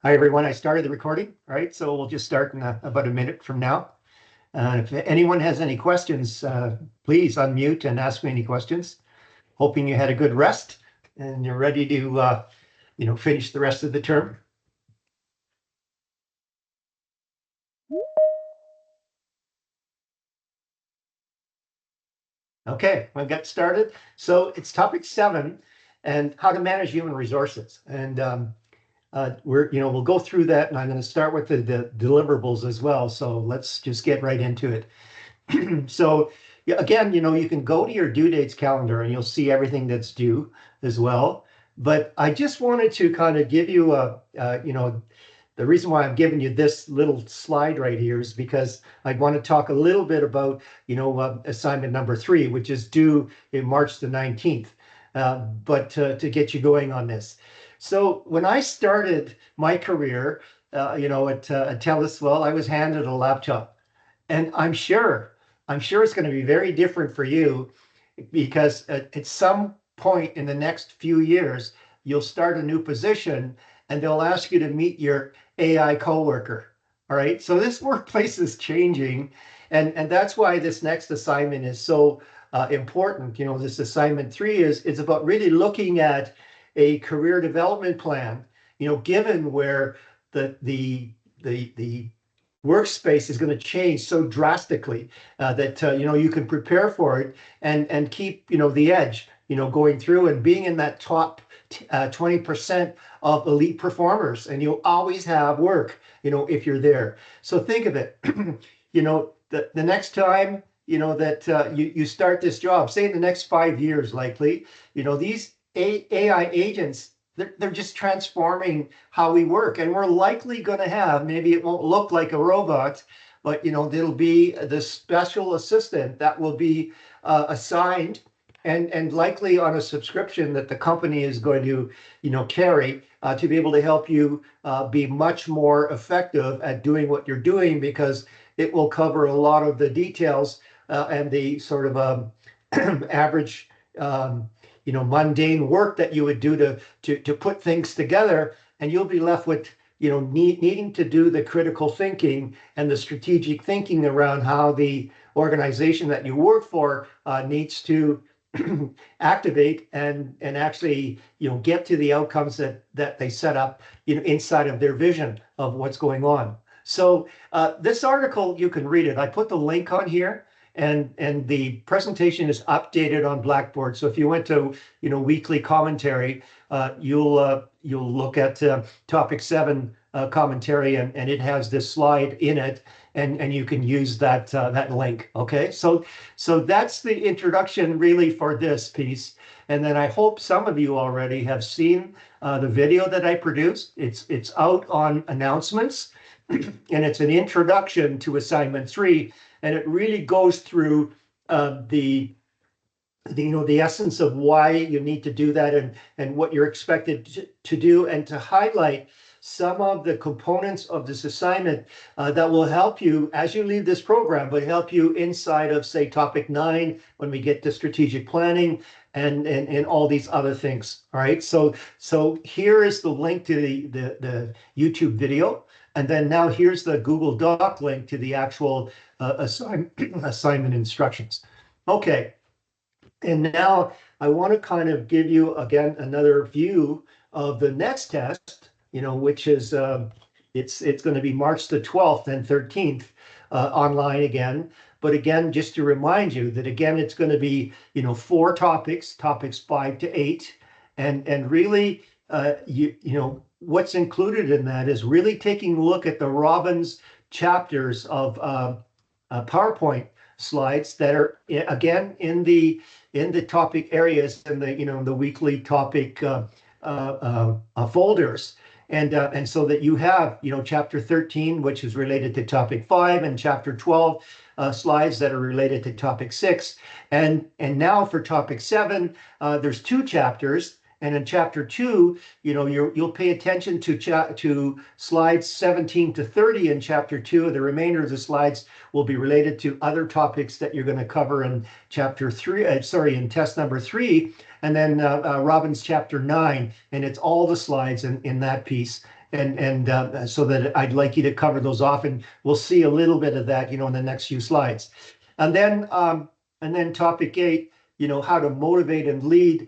Hi, everyone. I started the recording, all right? So we'll just start in about a minute from now. If anyone has any questions, please unmute and ask me any questions. Hoping you had a good rest and you're ready to, finish the rest of the term. Okay, we'll get started. So it's topic 7 and how to manage human resources. And we'll go through that, and I'm going to start with the deliverables as well. So let's just get right into it. So yeah, again, you can go to your due dates calendar and you'll see everything that's due as well. But I just wanted to kind of give you the reason why I'm giving you this little slide right here is because I want to talk a little bit about, assignment number 3, which is due in March the 19th, but to get you going on this. So when I started my career, at TELUS, well, I was handed a laptop, and I'm sure it's going to be very different for you because at some point in the next few years, you'll start a new position and they'll ask you to meet your AI coworker. All right. So this workplace is changing. And that's why this next assignment is so important. This assignment 3 is about really looking at a career development plan, given where the workspace is going to change so drastically that you can prepare for it and keep the edge going through and being in that top 20% of elite performers, and you'll always have work if you're there. So think of it. The next time that you start this job, say in the next 5 years, likely these AI agents, they're just transforming how we work, and we're likely going to have, maybe it won't look like a robot, but there'll be the special assistant that will be assigned and likely on a subscription that the company is going to carry to be able to help you be much more effective at doing what you're doing, because it will cover a lot of the details and the sort of average mundane work that you would do to put things together, and you'll be left with needing to do the critical thinking and the strategic thinking around how the organization that you work for needs to activate and actually get to the outcomes that they set up inside of their vision of what's going on. So this article, you can read it. I put the link on here. And the presentation is updated on Blackboard. So if you went to weekly commentary, you'll look at topic 7 commentary, and it has this slide in it, and you can use that link. Okay, so that's the introduction really for this piece. And then I hope some of you already have seen the video that I produced. It's out on announcements, and it's an introduction to assignment 3. And it really goes through the essence of why you need to do that and what you're expected to do, and to highlight some of the components of this assignment that will help you as you leave this program, but help you inside of, say, topic 9 when we get to strategic planning and all these other things. All right. So here is the link to the YouTube video. And then now here's the Google Doc link to the actual assignment instructions. Okay, and now I want to kind of give you again another view of the next test, which is it's going to be March the 12th and 13th online again. But again, just to remind you that again, it's going to be 4 topics 5 to 8, and really what's included in that is really taking a look at the Robbins chapters of PowerPoint slides that are again in the topic areas and the weekly topic folders, and so that you have chapter 13, which is related to topic 5, and chapter 12 slides that are related to topic 6, and now for topic 7 there's 2 chapters. And in chapter 2, you'll pay attention to slides 17 to 30 in chapter 2. The remainder of the slides will be related to other topics that you're going to cover in chapter 3. In test number 3, and then Robbins chapter 9, and it's all the slides in that piece. so that I'd like you to cover those off, and we'll see a little bit of that, in the next few slides. And then topic 8, how to motivate and lead,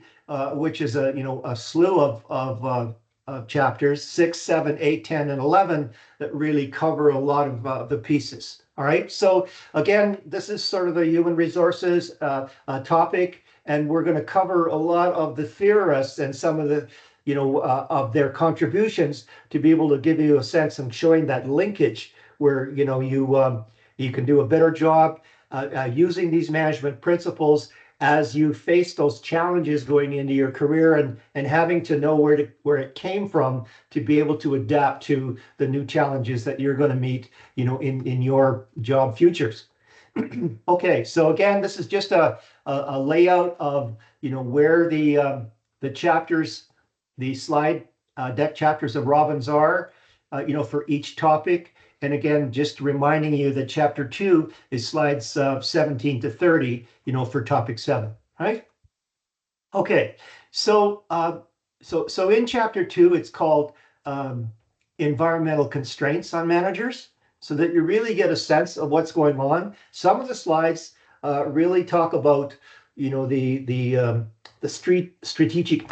which is a slew of chapters 6, 7, 8, 10, and 11 that really cover a lot of the pieces. All right. So again, this is sort of a human resources topic, and we're going to cover a lot of the theorists and some of the of their contributions to be able to give you a sense and showing that linkage where you can do a better job using these management principles as you face those challenges going into your career, and having to know where it came from to be able to adapt to the new challenges that you're going to meet, in your job futures. Okay, so again, this is just a layout of where the chapters, the slide deck chapters of Robbins are, for each topic. And again, just reminding you that chapter 2 is slides 17 to 30, for topic 7, right? Okay, so in chapter 2, it's called environmental constraints on managers, so that you really get a sense of what's going on. Some of the slides really talk about, the strategic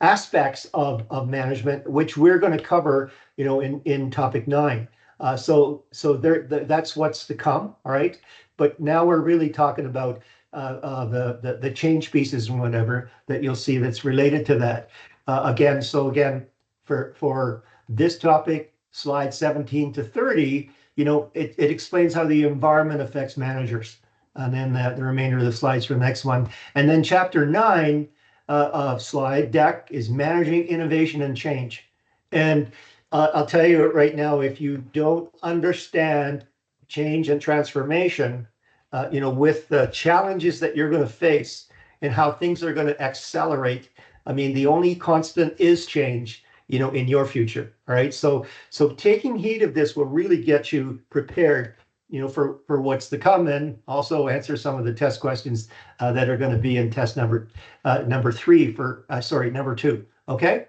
aspects of management, which we're going to cover, in topic 9. So that's what's to come. All right. But now we're really talking about the change pieces and whatever that you'll see that's related to that. Again, for this topic, slide 17 to 30, it explains how the environment affects managers. And then the remainder of the slides for the next one. And then chapter 9 of slide deck is managing innovation and change. And I'll tell you right now, if you don't understand change and transformation, with the challenges that you're going to face and how things are going to accelerate, I mean, the only constant is change, in your future. All right. So taking heed of this will really get you prepared, for what's to come, and also answer some of the test questions that are going to be in test number 2. Okay.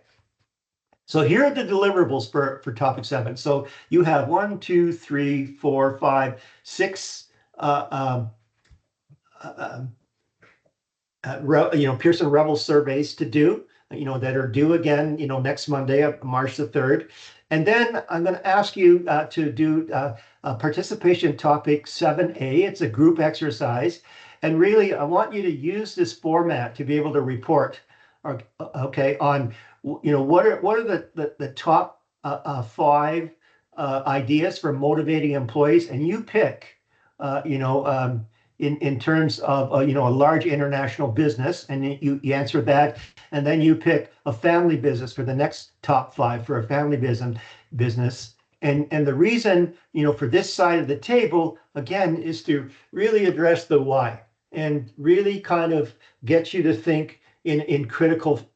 So here are the deliverables for topic 7. So you have 1, 2, 3, 4, 5, 6 Pearson Rebel surveys to do, that are due again, next Monday, March the 3rd. And then I'm going to ask you to do participation topic 7A. It's a group exercise. And really, I want you to use this format to be able to report, okay, on, what are the top 5 ideas for motivating employees. And you pick, in terms of, a large international business, and you answer that, and then you pick a family business for the next top 5 for a family business. And the reason, for this side of the table, again, is to really address the why and really kind of get you to think in critical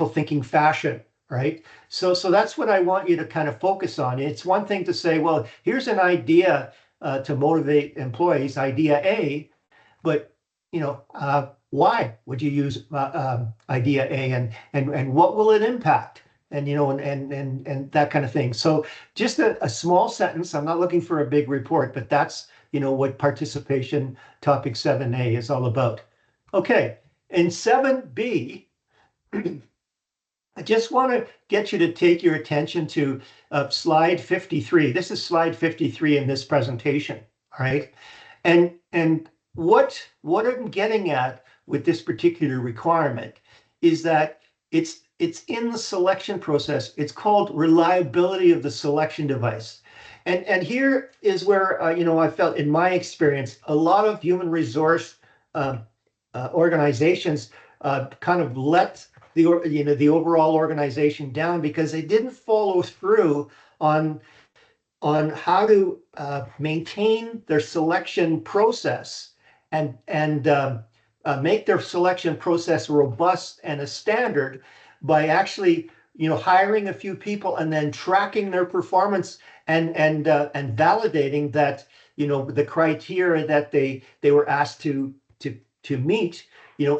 thinking fashion, right? So that's what I want you to kind of focus on. It's one thing to say, well, here's an idea to motivate employees, idea A, but why would you use idea A, and what will it impact, and and that kind of thing. So just a small sentence. I'm not looking for a big report, but that's what participation topic 7A is all about. Okay, in 7B. I just want to get you to take your attention to slide 53. This is slide 53 in this presentation, all right? And what I'm getting at with this particular requirement is that it's in the selection process. It's called reliability of the selection device. And here is where, I felt in my experience, a lot of human resource organizations kind of let the overall organization down because they didn't follow through on how to maintain their selection process and make their selection process robust and a standard by actually hiring a few people and then tracking their performance and validating that the criteria that they were asked to meet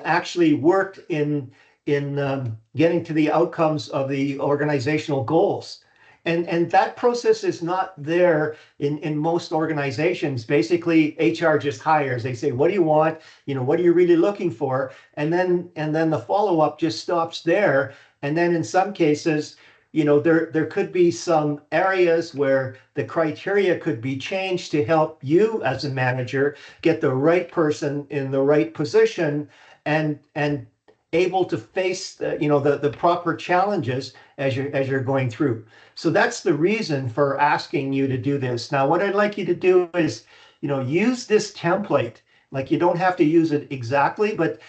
actually worked in getting to the outcomes of the organizational goals. And that process is not there in most organizations. Basically, HR just hires. They say, what do you want? What are you really looking for? And then the follow-up just stops there. And then in some cases, there could be some areas where the criteria could be changed to help you as a manager get the right person in the right position and able to face the proper challenges as you're going through. So that's the reason for asking you to do this. Now, what I'd like you to do is, use this template. Like, you don't have to use it exactly, but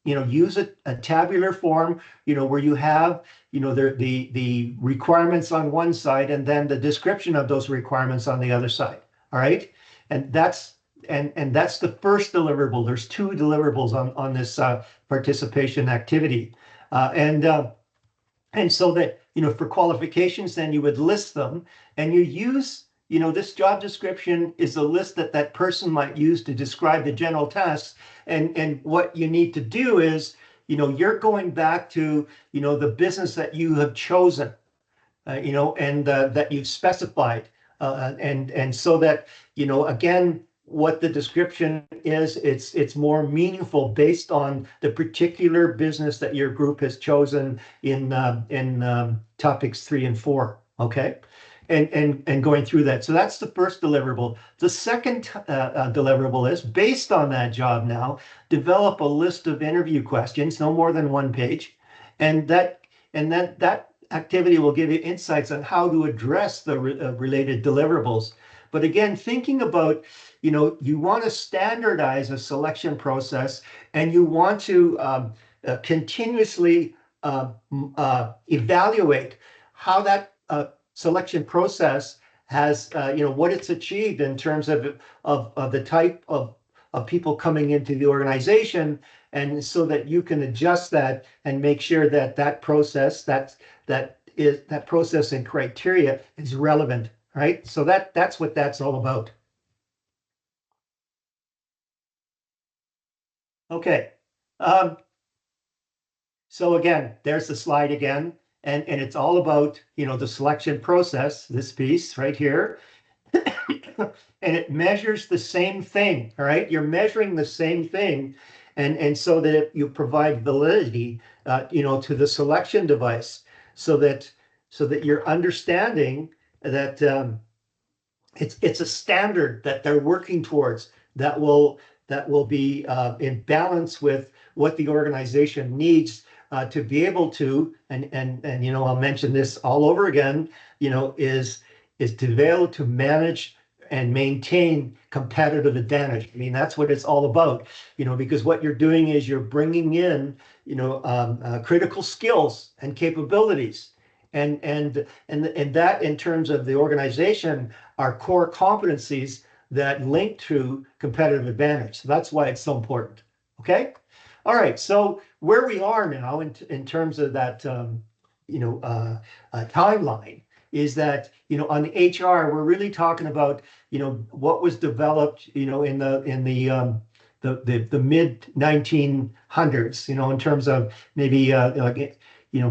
use a tabular form, where you have, the requirements on one side and then the description of those requirements on the other side. All right. And that's the first deliverable. There's two deliverables on this participation activity. And so that, for qualifications, then you would list them, and you use, this job description is a list that person might use to describe the general tasks. And what you need to do is, you're going back to, the business that you have chosen, and that you've specified. And so that, again, what the description is, it's more meaningful based on the particular business that your group has chosen in topics 3 and 4. Okay. And going through that. So that's the first deliverable. The second deliverable is, based on that job now, develop a list of interview questions, no more than 1 page. And that activity will give you insights on how to address the related deliverables. But again, thinking about, you want to standardize a selection process, and you want to continuously evaluate how that selection process has, what it's achieved in terms of the type of people coming into the organization, and so that you can adjust that and make sure that process, that process and criteria is relevant, right? So that's what that's all about. Okay. So again, there's the slide again, and it's all about, the selection process, this piece right here. And it measures the same thing, all right? You're measuring the same thing, and so that you provide validity, to the selection device, so that you're understanding that it's a standard that they're working towards that will be in balance with what the organization needs to be able to, and I'll mention this all over again, is to be able to manage and maintain competitive advantage. I mean, that's what it's all about, because what you're doing is you're bringing in, critical skills and capabilities. And that, in terms of the organization, are core competencies that link to competitive advantage. So that's why it's so important. Okay. All right. So where we are now in terms of that, timeline is that, on the HR, we're really talking about, what was developed, in the mid 1900s, in terms of maybe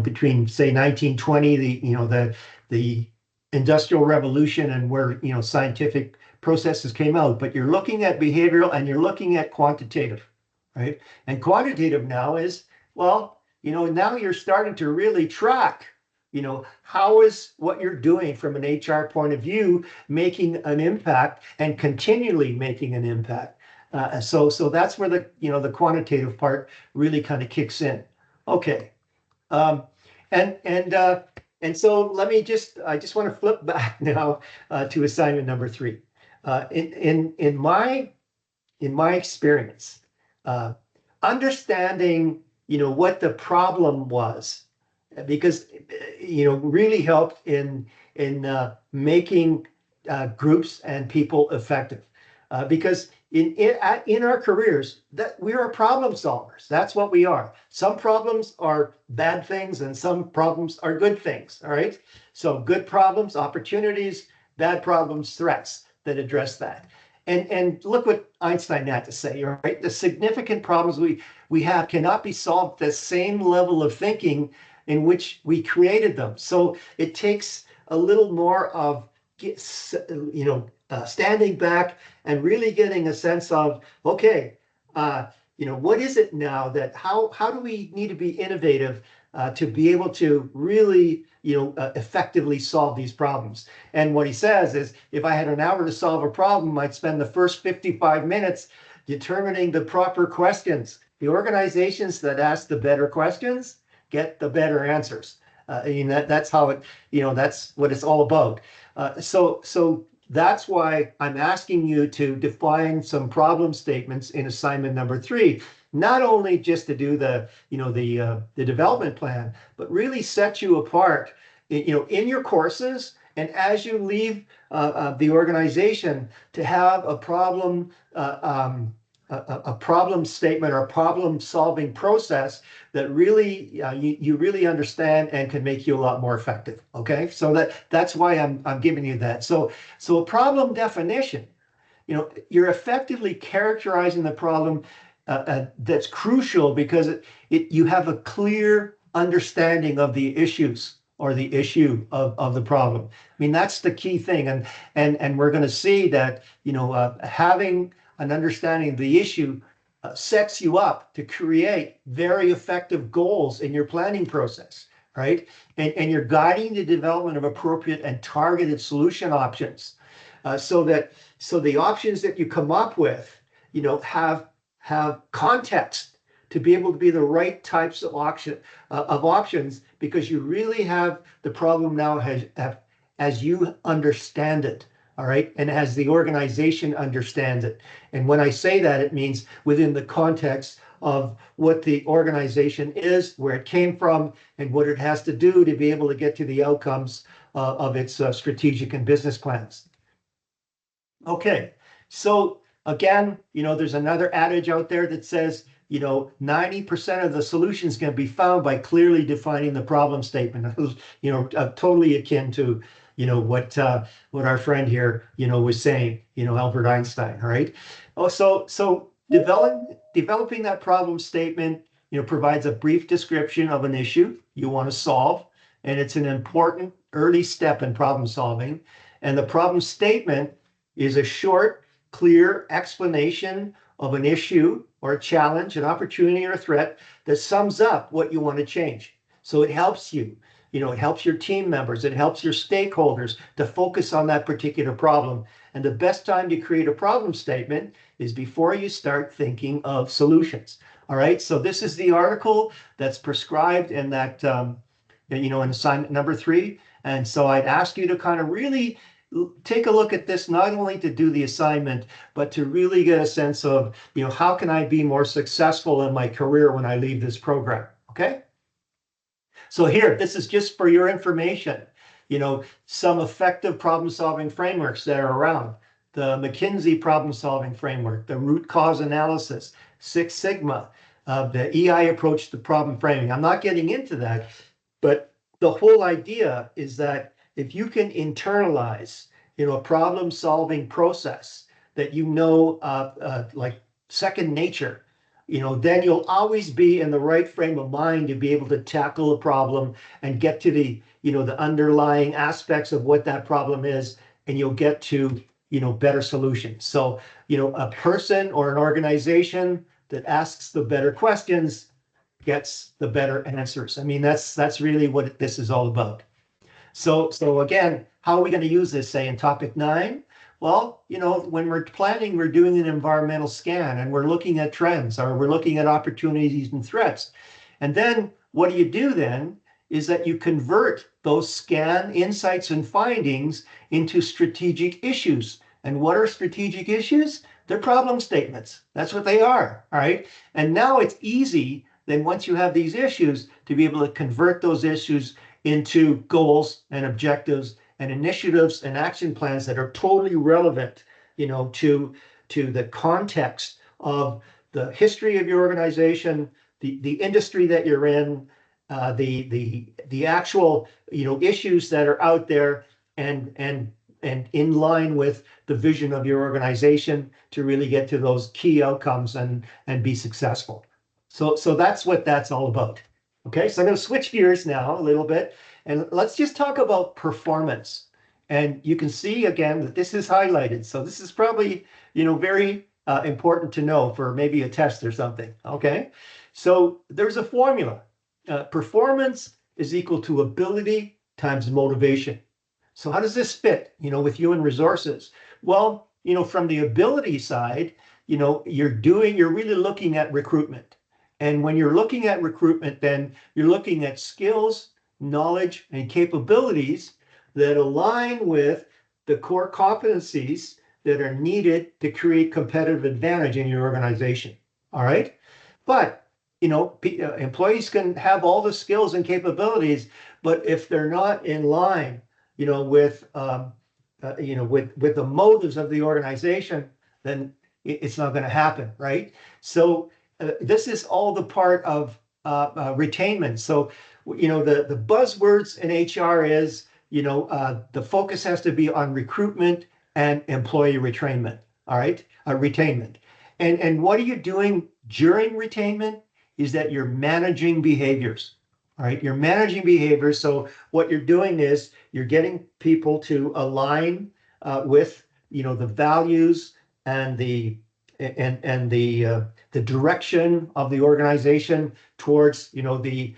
between, say, 1920, the Industrial Revolution, and where, scientific processes came out. But you're looking at behavioral and you're looking at quantitative, right? And quantitative now is, well, now you're starting to really track, how is what you're doing from an HR point of view making an impact and continually making an impact. So that's where the quantitative part really kind of kicks in. Okay. And so I just want to flip back now to assignment number 3. In my experience, understanding, what the problem was, because, really helped in making groups and people effective. Because in our careers, that we are problem solvers. That's what we are. Some problems are bad things and some problems are good things. All right. So good problems, opportunities, bad problems, threats that address that. And look what Einstein had to say, right? The significant problems we have cannot be solved at the same level of thinking in which we created them. So it takes a little more of, standing back and really getting a sense of, okay, what is it now that how do we need to be innovative to be able to really, effectively solve these problems? And what he says is, if I had an hour to solve a problem, I'd spend the first 55 minutes determining the proper questions. The organizations that ask the better questions get the better answers. That's how it, that's what it's all about. So that's why I'm asking you to define some problem statements in assignment number 3, not only just to do the development plan, but really set you apart, in your courses and as you leave the organization, to have a problem statement or a problem solving process that really you really understand and can make you a lot more effective. Okay, so that's why I'm giving you that. So a problem definition, you're effectively characterizing the problem that's crucial because you have a clear understanding of the issues or the issue of the problem. I mean, that's the key thing, and we're going to see that having an understanding of the issue sets you up to create very effective goals in your planning process, right? And you're guiding the development of appropriate and targeted solution options, so the options that you come up with, have context to be able to be the right types of options, because you really have the problem now as you understand it. All right. And as the organization understands it. And when I say that, it means within the context of what the organization is, where it came from, and what it has to do to be able to get to the outcomes of its strategic and business plans. Okay. So again, there's another adage out there that says, 90% of the solutions can be found by clearly defining the problem statement. Totally akin to what our friend here was saying, Albert Einstein. All right. Oh, so developing that problem statement provides a brief description of an issue you want to solve, and it's an important early step in problem solving. And the problem statement is a short, clear explanation of an issue or a challenge, an opportunity or a threat that sums up what you want to change. So it helps you. It helps your team members, it helps your stakeholders to focus on that particular problem. And the best time to create a problem statement is before you start thinking of solutions. All right, so this is the article that's prescribed in that, in assignment number 3. And so I'd ask you to kind of really take a look at this, not only to do the assignment, but to really get a sense of, how can I be more successful in my career when I leave this program, okay? So here, this is just for your information, some effective problem-solving frameworks that are around. The McKinsey problem-solving framework, the root cause analysis, Six Sigma, the EI approach to problem framing. I'm not getting into that, but the whole idea is that if you can internalize, a problem-solving process that like second nature, then you'll always be in the right frame of mind to be able to tackle a problem and get to the underlying aspects of what that problem is, and you'll get to, better solutions. So, a person or an organization that asks the better questions gets the better answers. I mean, that's really what this is all about. So again, how are we going to use this, say, in topic 9? Well, when we're planning, we're doing an environmental scan and we're looking at trends, or we're looking at opportunities and threats. And then what do you do then is that you convert those scan insights and findings into strategic issues. And what are strategic issues? They're problem statements. That's what they are. All right. And now it's easy then, once you have these issues, to be able to convert those issues into goals and objectives and initiatives and action plans that are totally relevant, to the context of the history of your organization, the industry that you're in, the actual issues that are out there, and and in line with the vision of your organization to really get to those key outcomes and be successful. So that's what that's all about. Okay, so I'm going to switch gears now a little bit, and let's just talk about performance. And you can see again that this is highlighted. So this is probably, very important to know for maybe a test or something. Okay, so there's a formula. Performance is equal to ability times motivation. So how does this fit, with human resources? Well, from the ability side, you're really looking at recruitment. And when you're looking at recruitment, then you're looking at skills, knowledge, and capabilities that align with the core competencies that are needed to create competitive advantage in your organization. All right. But, employees can have all the skills and capabilities, but if they're not in line, with the motives of the organization, then it's not going to happen, right? So this is all the part of retainment. So the buzzwords in HR is the focus has to be on recruitment and employee retrainment. All right, retainment. And what are you doing during retainment? Is that you're managing behaviors. All right, you're managing behaviors. So what you're doing is you're getting people to align with the values and the direction of the organization towards the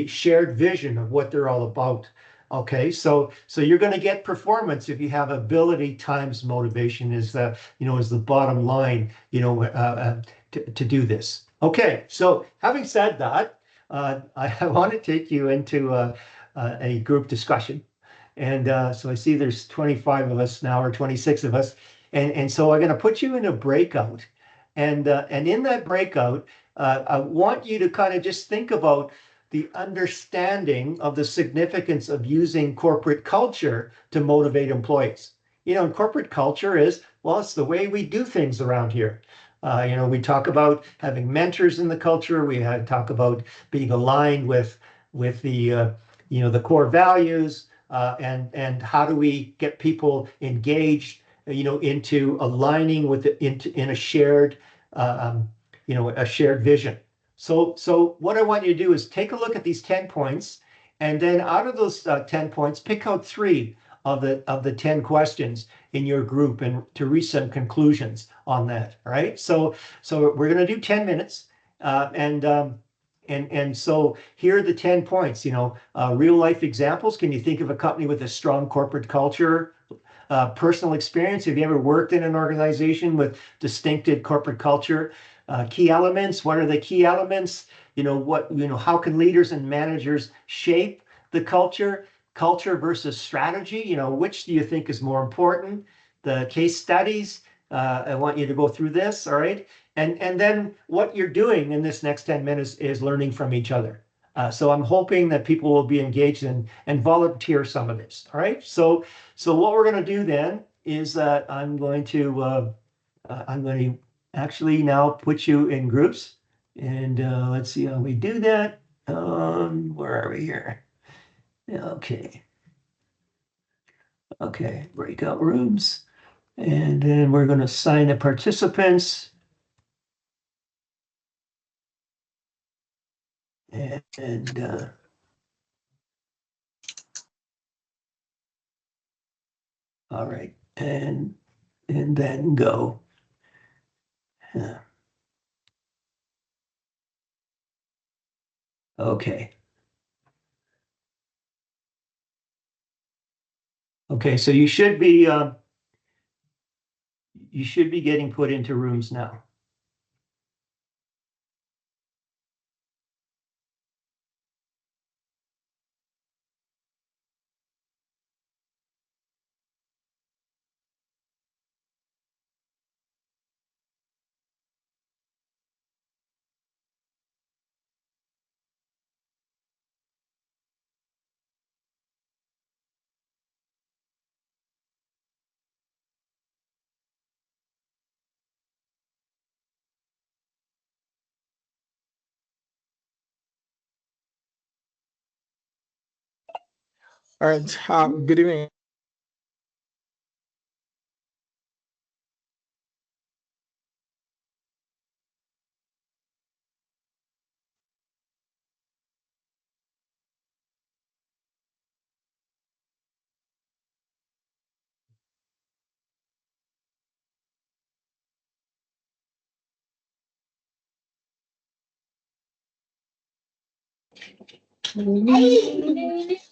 shared vision of what they're all about. Okay, so you're going to get performance if you have ability times motivation is the bottom line to do this. Okay, so having said that, I want to take you into a group discussion. And so I see there's 25 of us now, or 26 of us. And so I'm going to put you in a breakout. And in that breakout, I want you to kind of just think about the understanding of the significance of using corporate culture to motivate employees. And corporate culture is, well, it's the way we do things around here. We talk about having mentors in the culture. We talk about being aligned with the core values, and how do we get people engaged, into aligning with in a shared, a shared vision. So what I want you to do is take a look at these 10 points, and then out of those 10 points, pick out 3 of the 10 questions in your group and to reach some conclusions on that. All right. So we're going to do 10 minutes. And so here are the 10 points, real life examples. Can you think of a company with a strong corporate culture? Personal experience. Have you ever worked in an organization with distinctive corporate culture? Key elements. What are the key elements? How can leaders and managers shape the culture? Culture versus strategy, which do you think is more important? The case studies, I want you to go through this, all right? And then what you're doing in this next 10 minutes is learning from each other. So I'm hoping that people will be engaged and volunteer some of this, all right? So what we're going to do then is that I'm going to actually now put you in groups, and let's see how we do that. Where are we here? Okay. Okay, breakout rooms. And then we're going to assign the participants. And all right, and then go. Okay. Okay, so you should be getting put into rooms now. All right. Good evening.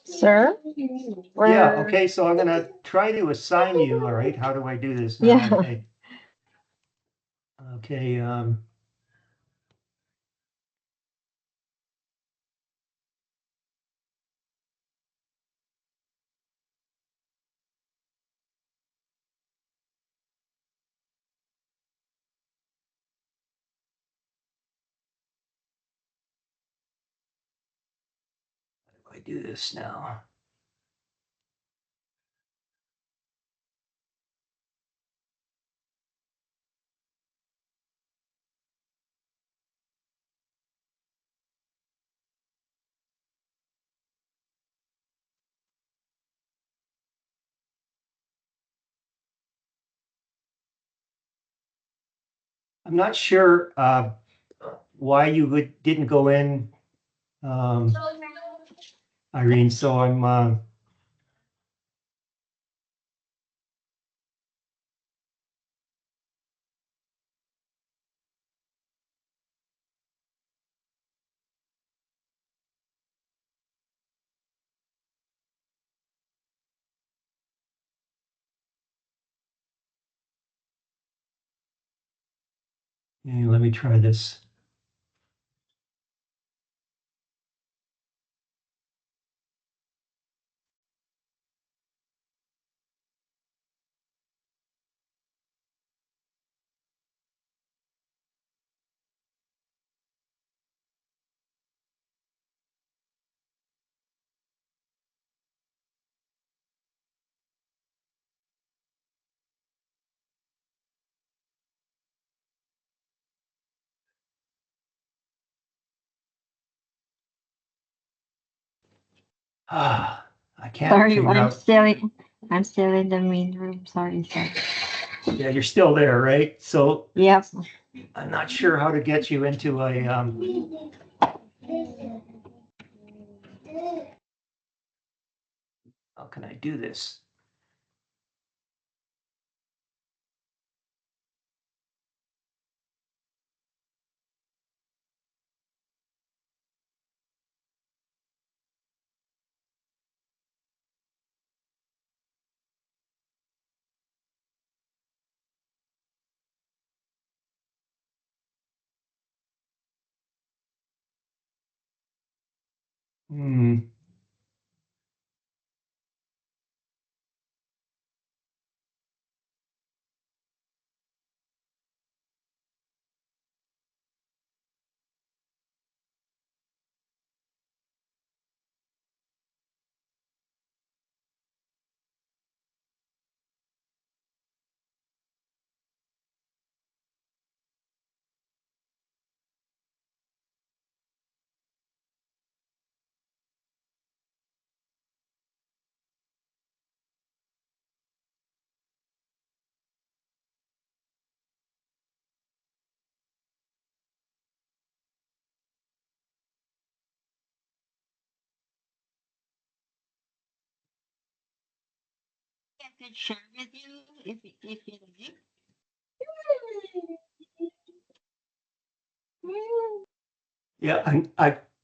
Sir? Yeah, Or okay, so I'm gonna try to assign you, all right? How do I do this now? yeah. Okay, how do I do this now? I'm not sure why you didn't go in, um, Irene, so let me try this. Ah, I can't Sorry, figure out. I'm still in the main room. Sorry, sir. Yeah, you're still there, right? So Yep. I'm not sure how to get you into a, how can I do this? Hmm. I could share with you if you like. Yeah,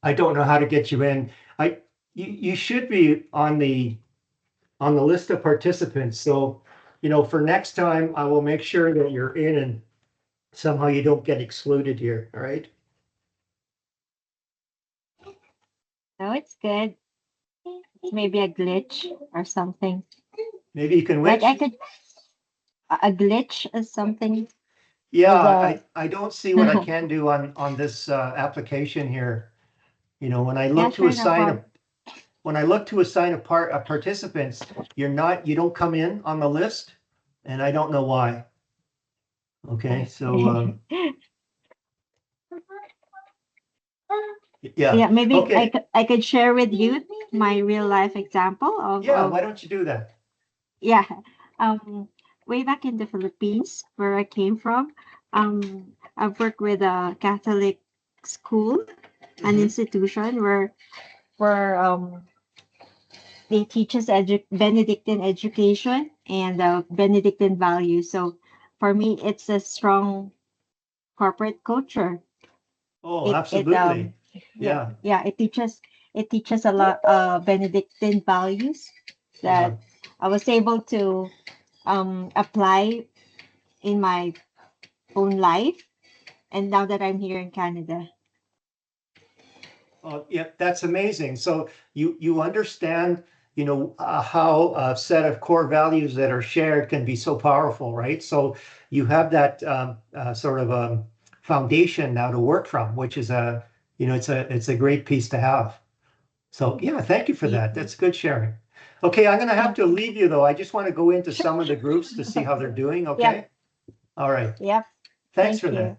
I don't know how to get you in. You should be on the list of participants. So, for next time, I will make sure that you're in and somehow you don't get excluded here. All right. No, it's good. It's maybe a glitch or something. Maybe you can Like I witch. could a glitch or something Yeah, with the I don't see what I can do on this application here. When I yeah, look to sure, no assign a problem. when I look to assign a participants, you don't come in on the list, and I don't know why. Okay, so Okay. yeah, Yeah, maybe okay, I could share with you my real life example yeah. of Why don't you do that? yeah. Um Way back in the Philippines where I came from, I've worked with a Catholic school, an Hmm. institution where they teach us Benedictine education and Benedictine values. So for me, it's a strong corporate culture. Oh, It absolutely. yeah Yeah. yeah it teaches. it teaches a lot Benedictine values that I was able to apply in my own life, and now that I'm here in Canada. Yeah, that's amazing. So you understand, how a set of core values that are shared can be so powerful, right? So you have that sort of foundation now to work from, which is it's a great piece to have. So yeah, thank you for that. That's good sharing. Okay, I'm going to have to leave you though. I just want to go into some of the groups to see how they're doing. Okay. Yep. All right. Yep. Thanks Thank for you. that.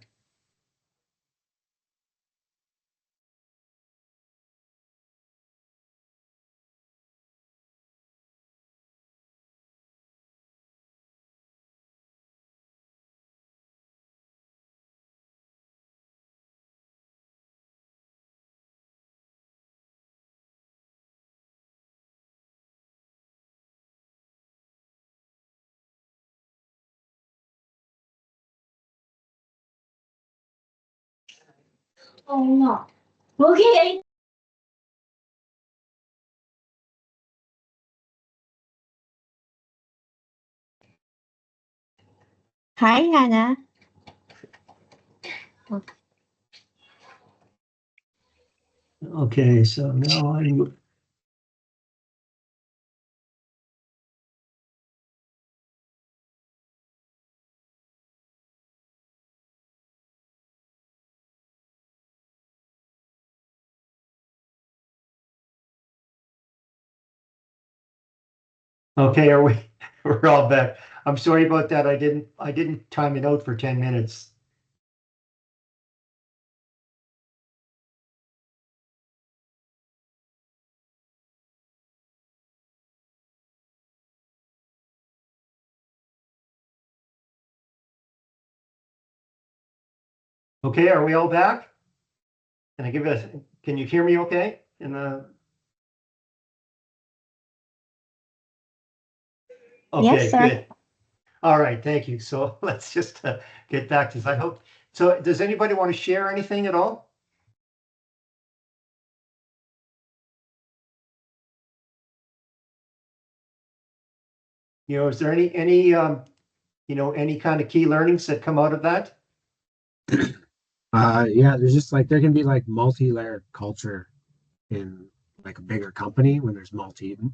Oh no. Okay. Hi, Hannah. Okay, so now I'm. Okay, are we? We're all back. I'm sorry about that. I didn't time it out for 10 minutes. Okay, are we all back? Can you hear me okay? Yes, Okay, sir. good. All right, thank you. So let's just get back to this. I hope, so does anybody want to share anything at all? Is there any kind of key learnings that come out of that? Yeah, there's just like there can be like multi-layered culture in like a bigger company when there's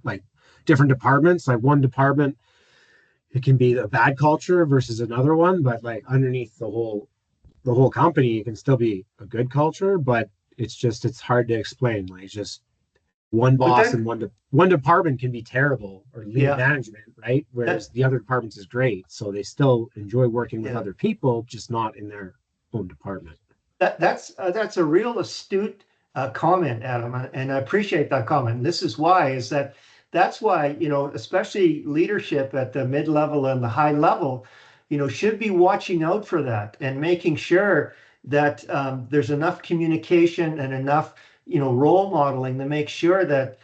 like different departments. Like one department, it can be a bad culture versus another one, but like underneath the whole company, it can still be a good culture, but it's hard to explain. Like it's just one But boss and one department can be terrible or lead yeah, management, right? Whereas that, the other departments is great. So they still enjoy working with yeah. other people, just not in their own department. That's a real astute comment, Adam, and I appreciate that comment. This is why is that that's why especially leadership at the mid level and the high level, should be watching out for that and making sure that there's enough communication and enough role modeling to make sure that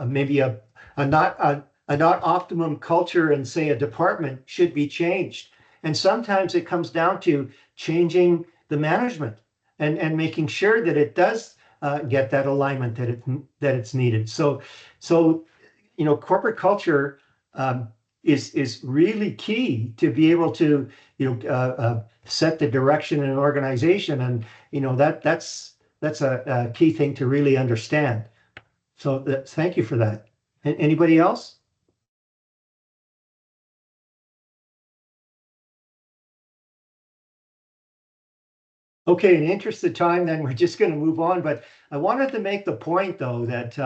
maybe a not optimum culture in say a department should be changed. And sometimes it comes down to changing the management and making sure that it does get that alignment that it's needed. So corporate culture is really key to be able to set the direction in an organization, and that's a key thing to really understand. So thank you for that. Anybody else? Okay, in the interest of time, then we're just going to move on. But I wanted to make the point, though, that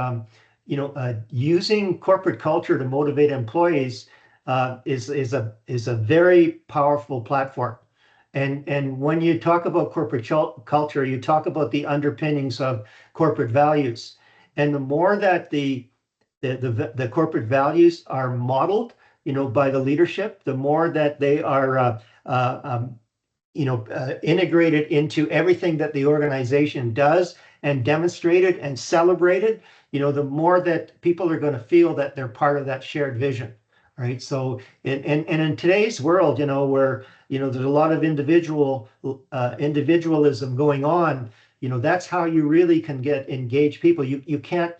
using corporate culture to motivate employees is a very powerful platform. And when you talk about corporate culture, you talk about the underpinnings of corporate values. And the more that the corporate values are modeled, by the leadership, the more that they are integrated into everything that the organization does and demonstrated and celebrated, the more that people are going to feel that they're part of that shared vision, right? So, and in today's world, where there's a lot of individualism going on, that's how you really can get engaged people. You can't,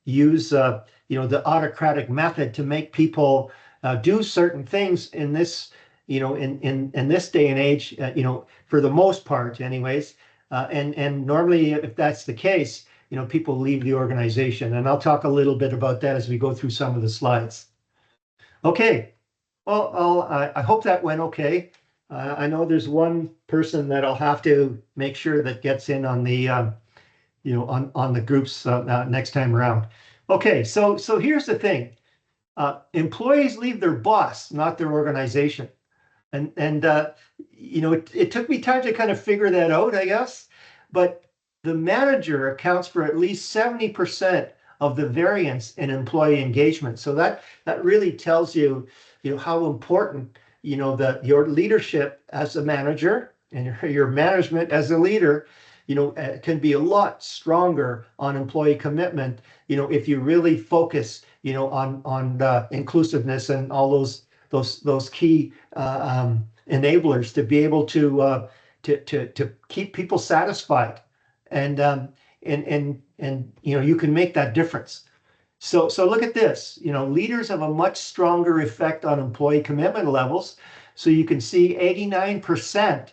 use, the autocratic method to make people do certain things in this, in this day and age, for the most part anyways. And normally if that's the case, people leave the organization. And I'll talk a little bit about that as we go through some of the slides. Okay, well, I hope that went okay. I know there's one person that I'll have to make sure that gets in on the, on the groups next time around. Okay, so here's the thing. Employees leave their boss, not their organization. And it took me time to kind of figure that out, I guess. But the manager accounts for at least 70% of the variance in employee engagement. So that really tells you, how important, that your leadership as a manager and your management as a leader, can be a lot stronger on employee commitment, if you really focus, on inclusiveness and all those key enablers to be able to keep people satisfied, and you can make that difference. So look at this. Leaders have a much stronger effect on employee commitment levels. So you can see 89%,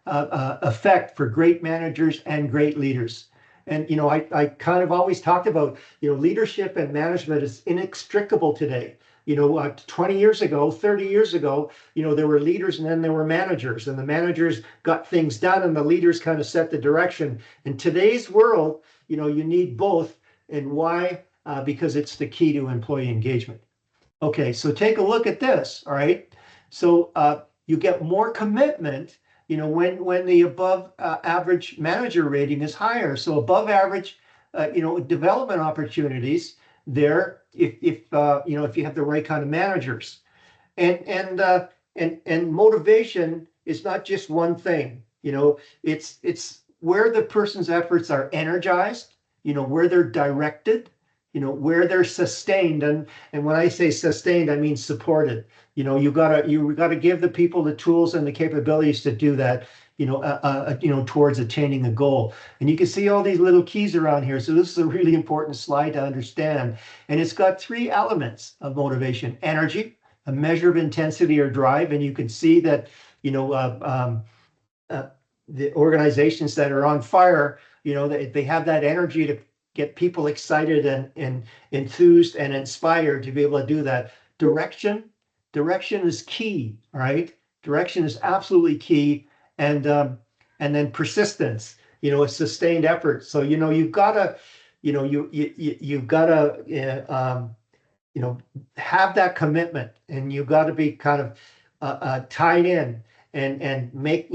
effect for great managers and great leaders. And I kind of always talked about leadership and management is inextricable today. 20 years ago, 30 years ago, there were leaders and then there were managers, and the managers got things done and the leaders kind of set the direction. In today's world, you need both. And why? Because it's the key to employee engagement. Okay, so take a look at this. All right, so you get more commitment, when the above average manager rating is higher. So above average, development opportunities there if you have the right kind of managers, and motivation is not just one thing. It's where the person's efforts are energized, where they're directed, where they're sustained. And when I say sustained, I mean supported. You gotta give the people the tools and the capabilities to do that, towards attaining a goal. And you can see all these little keys around here. So this is a really important slide to understand. And it's got 3 elements of motivation: energy, a measure of intensity or drive. And you can see that, the organizations that are on fire, they have that energy to get people excited and enthused and inspired to be able to do that. Direction is key, all right? Direction is absolutely key. And then persistence, a sustained effort. So, you've got to, you've got to, have that commitment, and you've got to be kind of tied in and make,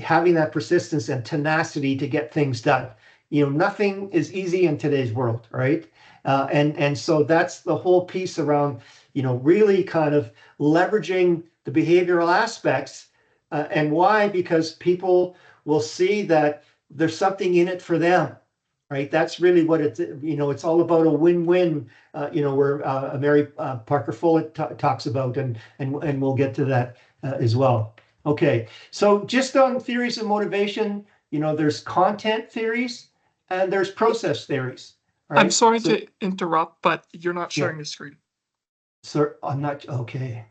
having that persistence and tenacity to get things done. Nothing is easy in today's world, right? And so that's the whole piece around, really kind of leveraging the behavioral aspects. And why? Because people will see that there's something in it for them, right? That's really what it's, it's all about a win-win, where Mary Parker Follett talks about, and we'll get to that as well. Okay, so just on theories of motivation, there's content theories and there's process theories. Right? I'm sorry to interrupt, but you're not sharing the screen. So I'm not, okay.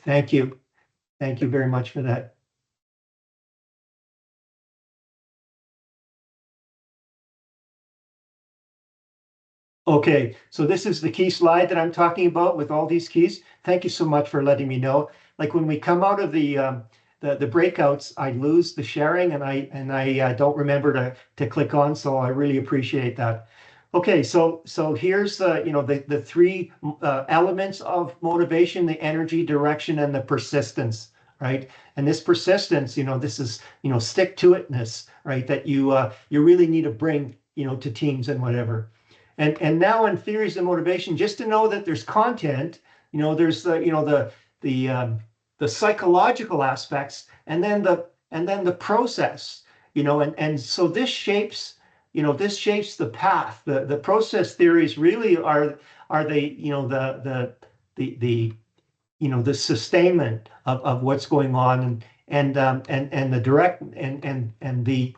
Thank you. Thank you very much for that. Okay, so this is the key slide that I'm talking about with all these keys. Thank you so much for letting me know. Like when we come out of the breakouts, I lose the sharing and I don't remember to click on, so I really appreciate that. Okay, so here's the 3 elements of motivation: the energy, direction, and the persistence, right? And this persistence, this is stick-to-itness, right? That you really need to bring to teams and whatever. And now in theories of motivation, just to know that there's content, there's the psychological aspects, and then the process, and so this shapes the path. The process theories really are the sustainment of what's going on and the direct and the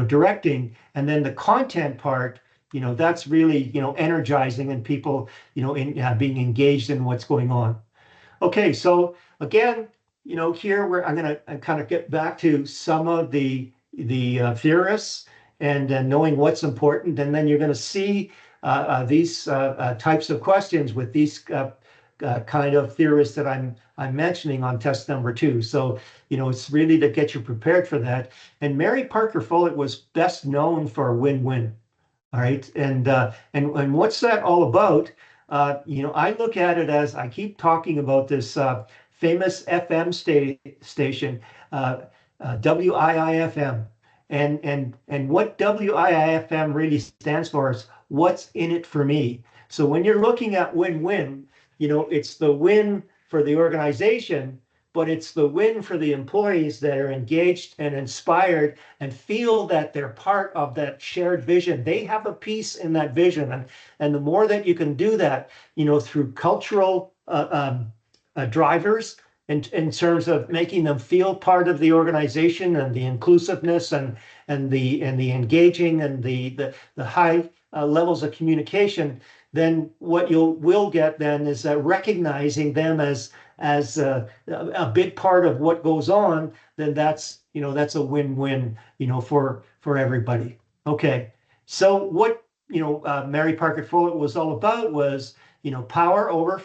directing, and then the content part, that's really, energizing and people, being engaged in what's going on. Okay, so again, here where I'm going to kind of get back to some of the theorists and knowing what's important, and then you're going to see these types of questions with these kind of theorists that I'm mentioning on test number 2. So, it's really to get you prepared for that. And Mary Parker Follett was best known for win-win. All right, and what's that all about? I look at it as, I keep talking about this famous FM station, WIIFM, and what WIIFM really stands for is what's in it for me. So when you're looking at win-win, it's the win for the organization, but it's the win for the employees that are engaged and inspired and feel that they're part of that shared vision. They have a piece in that vision. And the more that you can do that, through cultural drivers in terms of making them feel part of the organization, and the inclusiveness and the engaging and the high levels of communication, then what will get then is recognizing them as a big part of what goes on. Then that's a win-win for everybody. Okay, so what Mary Parker Follett was all about was power over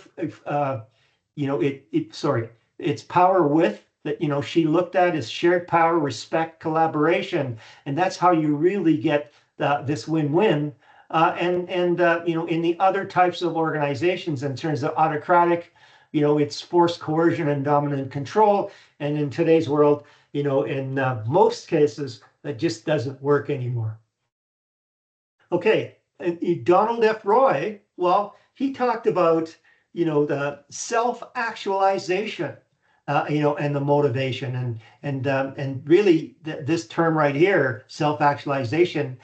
it's power with that she looked at as shared power, respect, collaboration, and that's how you really get this win-win. And in the other types of organizations, in terms of autocratic, it's forced coercion and dominant control. And in today's world, in most cases, that just doesn't work anymore. Okay, Donald F. Roy, well, he talked about, the self-actualization, and the motivation, and really this term right here, self-actualization,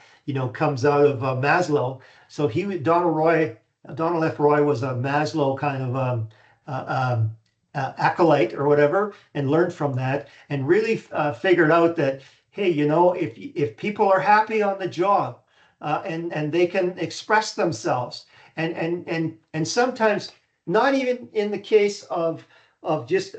comes out of Maslow. So Donald F. Roy was a Maslow kind of acolyte or whatever, and learned from that, and really figured out that, hey, if people are happy on the job, and they can express themselves, and sometimes not even in the case of just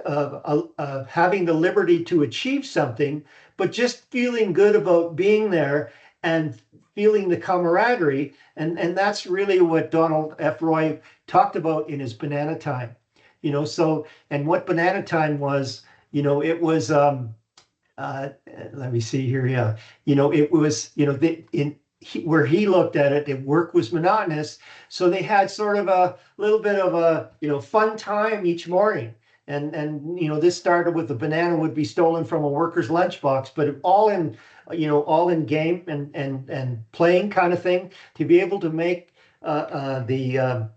having the liberty to achieve something, but just feeling good about being there and feeling the camaraderie. And that's really what Donald F. Roy talked about in his Banana Time. So, and what Banana Time was, it was, let me see here. Yeah. It was, where he looked at it, work was monotonous. So they had sort of a little bit of a, fun time each morning. And this started with the banana would be stolen from a worker's lunchbox, but all in game and playing kind of thing, to be able to make the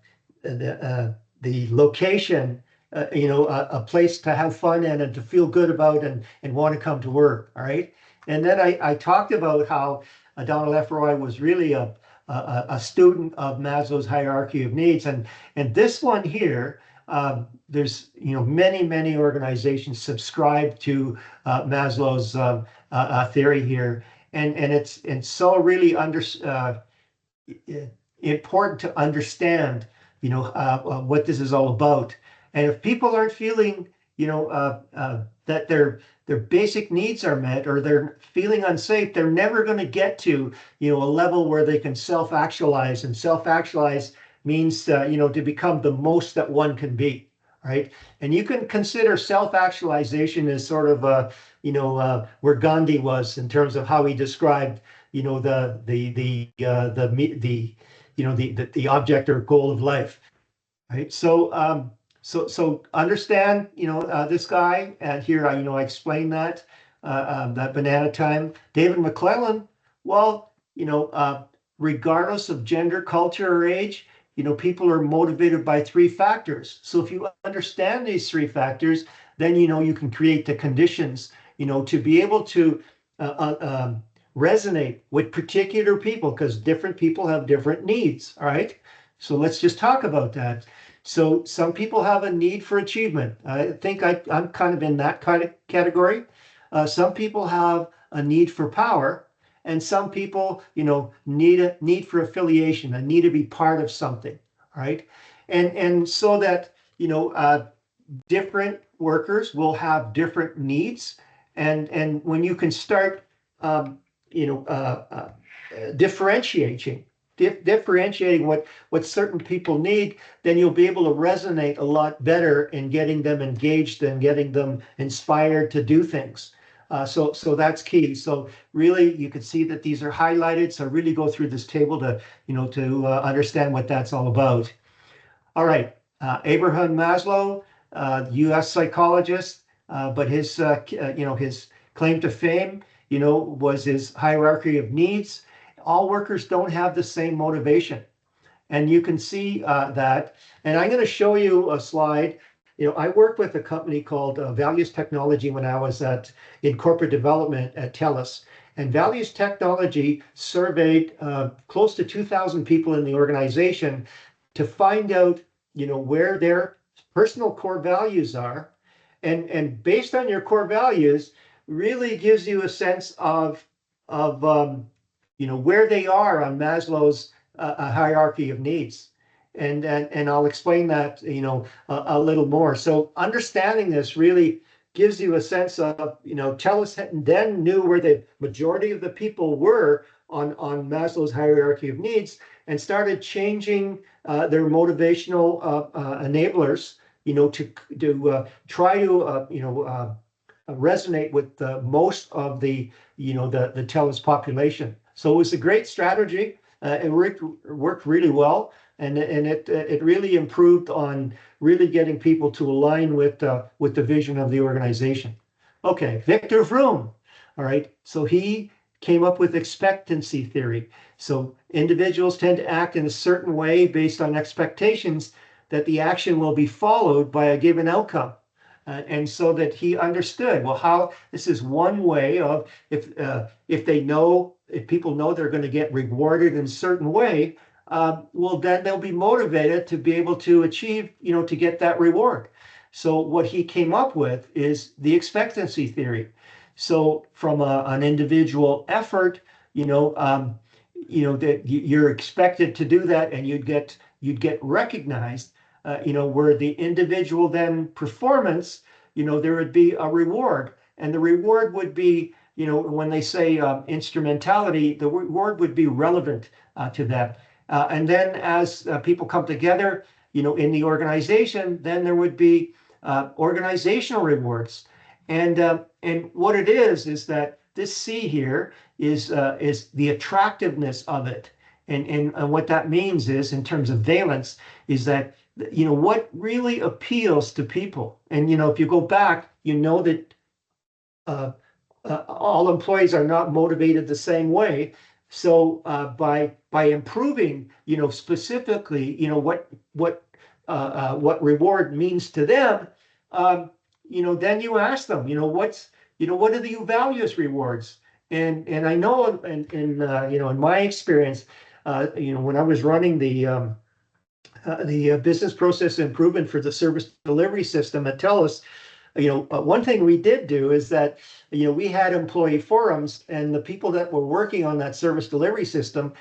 location, a place to have fun and to feel good about and want to come to work. All right. And then I talked about how Donald F. Roy was really a student of Maslow's hierarchy of needs. And this one here, there's many organizations subscribe to Maslow's theory here, and it's so really important to understand what this is all about. And if people aren't feeling that their basic needs are met, or they're feeling unsafe, they're never going to get to a level where they can self-actualize. And self-actualize means to become the most that one can be, right? And you can consider self-actualization as sort of where Gandhi was in terms of how he described the object or goal of life, right? So so understand this guy, and here I explain that Banana Time. David McClellan, well, regardless of gender, culture, or age, people are motivated by 3 factors. So if you understand these 3 factors, then you can create the conditions to be able to resonate with particular people, because different people have different needs. All right, so let's just talk about that. So some people have a need for achievement. I think I'm kind of in that kind of category. Some people have a need for power, and some people, need a need for affiliation, a need to be part of something, right? And so that, different workers will have different needs, and when you can start, um, you know, differentiating differentiating what certain people need, then you'll be able to resonate a lot better in getting them engaged and getting them inspired to do things. So that's key. So really, you can see that these are highlighted. So really go through this table to understand what that's all about. All right, Abraham Maslow, U.S. psychologist, but his claim to fame, was his hierarchy of needs. All workers don't have the same motivation, and you can see that. And I'm going to show you a slide. I worked with a company called Values Technology when I was in corporate development at TELUS. And Values Technology surveyed close to 2,000 people in the organization to find out, where their personal core values are. And based on your core values, really gives you a sense of where they are on Maslow's hierarchy of needs. And I'll explain that, a little more. So understanding this really gives you a sense of, TELUS then knew where the majority of the people were on Maslow's hierarchy of needs, and started changing their motivational enablers, to try to resonate with most of the TELUS population. So it was a great strategy. It worked really well, and it really improved on really getting people to align with the vision of the organization. Okay, Victor Vroom. All right, so he came up with expectancy theory. So individuals tend to act in a certain way based on expectations that the action will be followed by a given outcome. And so that he understood, well, how this is one way of, if people know they're going to get rewarded in a certain way, well, then they'll be motivated to be able to achieve, to get that reward. So what he came up with is the expectancy theory. So from an individual effort, that you're expected to do that, and you'd get recognized. Where the individual then performance, there would be a reward, and the reward would be, when they say instrumentality, the reward would be relevant to that. And then as people come together, in the organization, then there would be organizational rewards. And what it is that this C here is the attractiveness of it. And what that means is, in terms of valence, is that, what really appeals to people. And, if you go back, that all employees are not motivated the same way. So by improving, specifically, what reward means to them, then you ask them, what are the values rewards? And I know in my experience, when I was running the business process improvement for the service delivery system at TELUS, one thing we did do is that, we had employee forums, and the people that were working on that service delivery system,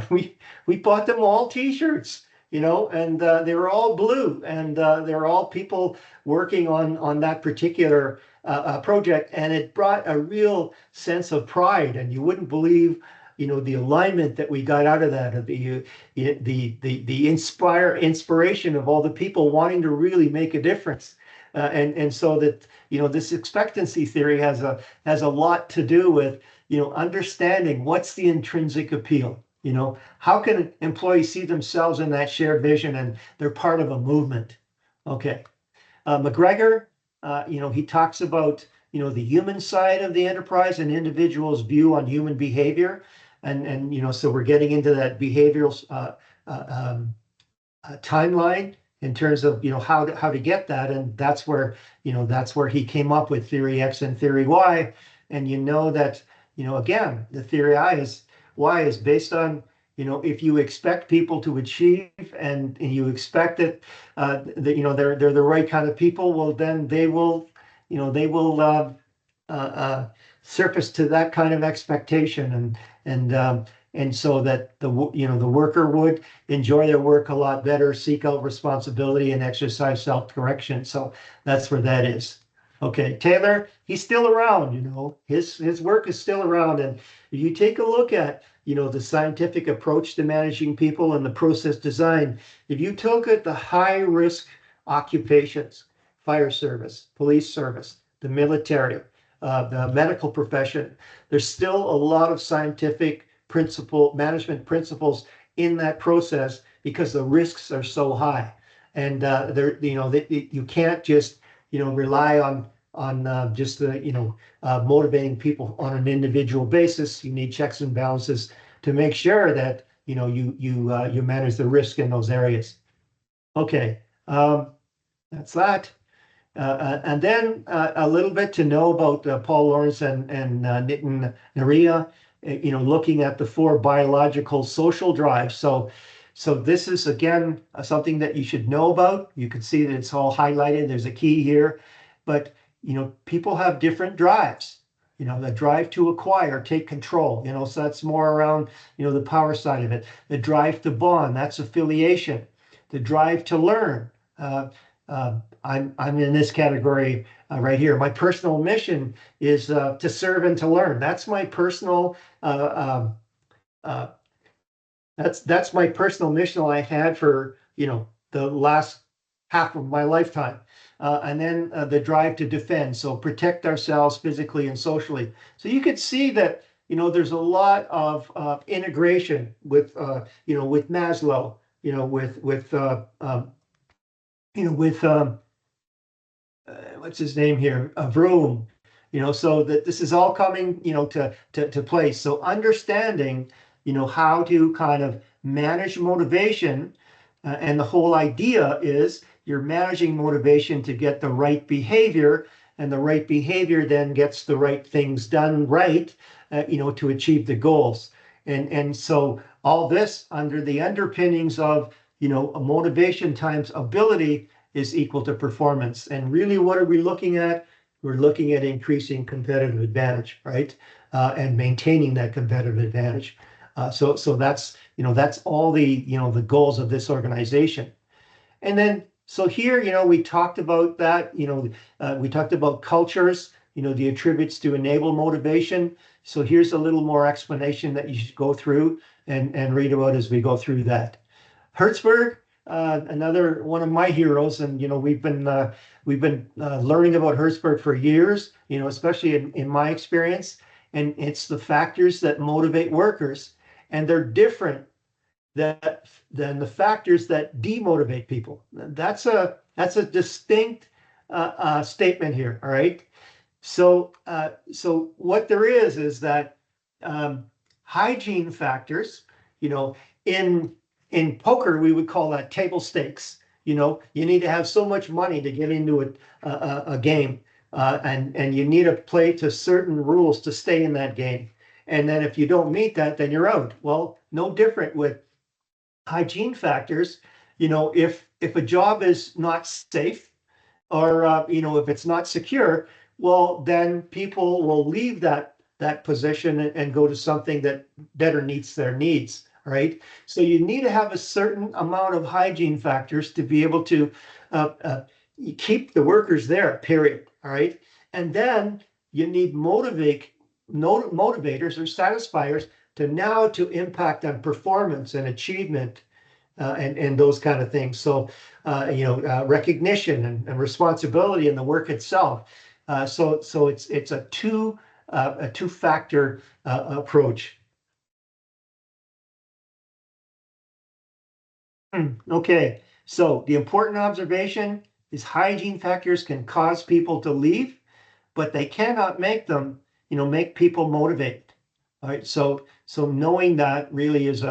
we bought them all T-shirts, and they were all blue, and they were all people working on that particular project, and it brought a real sense of pride, and you wouldn't believe, the alignment that we got out of that, the inspiration of all the people wanting to really make a difference. And so that, this expectancy theory has a lot to do with, understanding what's the intrinsic appeal. How can employees see themselves in that shared vision, and they're part of a movement? Okay. McGregor, he talks about, the human side of the enterprise and individuals' view on human behavior. And so we're getting into that behavioral timeline in terms of, how to get that. And that's where he came up with theory X and theory Y. And that, again, the theory Y is based on, if you expect people to achieve and you expect that, they're the right kind of people, well, then they will, surface to that kind of expectation, and so that the worker would enjoy their work a lot better, seek out responsibility, and exercise self-correction. So that's where that is. Okay, Taylor, he's still around. His work is still around, and if you take a look at the scientific approach to managing people and the process design, if you took at the high risk occupations, fire service, police service, the military, the medical profession, there's still a lot of scientific management principles in that process because the risks are so high, and you can't just rely on just the motivating people on an individual basis. You need checks and balances to make sure that you manage the risk in those areas. Okay, that's that. And then a little bit to know about Paul Lawrence and Nitin Naria, looking at the 4 biological social drives. So this is, again, something that you should know about. You can see that it's all highlighted. There's a key here. But, people have different drives. The drive to acquire, take control, so that's more around, the power side of it. The drive to bond, that's affiliation. The drive to learn. I'm in this category right here. My personal mission is to serve and to learn. That's my personal that's my personal mission I had for the last half of my lifetime. And then the drive to defend, so protect ourselves physically and socially. So you could see that there's a lot of integration with with Maslow, with what's his name here, Vroom, so that this is all coming, to place. So understanding, how to kind of manage motivation, and the whole idea is you're managing motivation to get the right behavior, and the right behavior then gets the right things done right, to achieve the goals. And so all this under the underpinnings of, motivation times ability is equal to performance. And really, what are we looking at? We're looking at increasing competitive advantage, right? And maintaining that competitive advantage. So that's, that's all the, the goals of this organization. And then, so here, we talked about that, we talked about cultures, the attributes to enable motivation. So here's a little more explanation that you should go through and read about as we go through that. Hertzberg, another one of my heroes, and we've been learning about Hertzberg for years, especially in my experience, and it's the factors that motivate workers, and they're different than the factors that demotivate people. That's a distinct statement here. All right. So what there is that hygiene factors, in poker, we would call that table stakes. You need to have so much money to get into a game, and you need to play to certain rules to stay in that game. And then if you don't meet that, then you're out. Well, no different with hygiene factors. If a job is not safe, or if it's not secure, well, then people will leave that position and go to something that better meets their needs. Right? So you need to have a certain amount of hygiene factors to be able to keep the workers there, period. All right. And then you need motivators or satisfiers to impact on performance and achievement, and those kind of things. So, recognition and responsibility in the work itself. So it's a two-factor approach. Okay, so the important observation is hygiene factors can cause people to leave, but they cannot make them, make people motivated. All right, so knowing that really is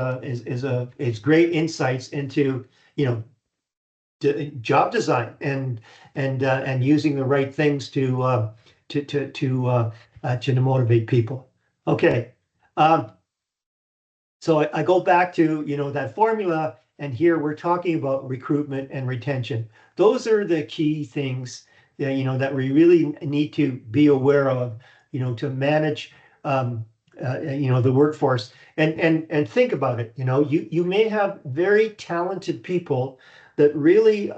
great insights into, job design and using the right things to motivate people. Okay. So I go back to, that formula, and here we're talking about recruitment and retention. Those are the key things that, that we really need to be aware of, to manage, the workforce. And think about it, you may have very talented people that really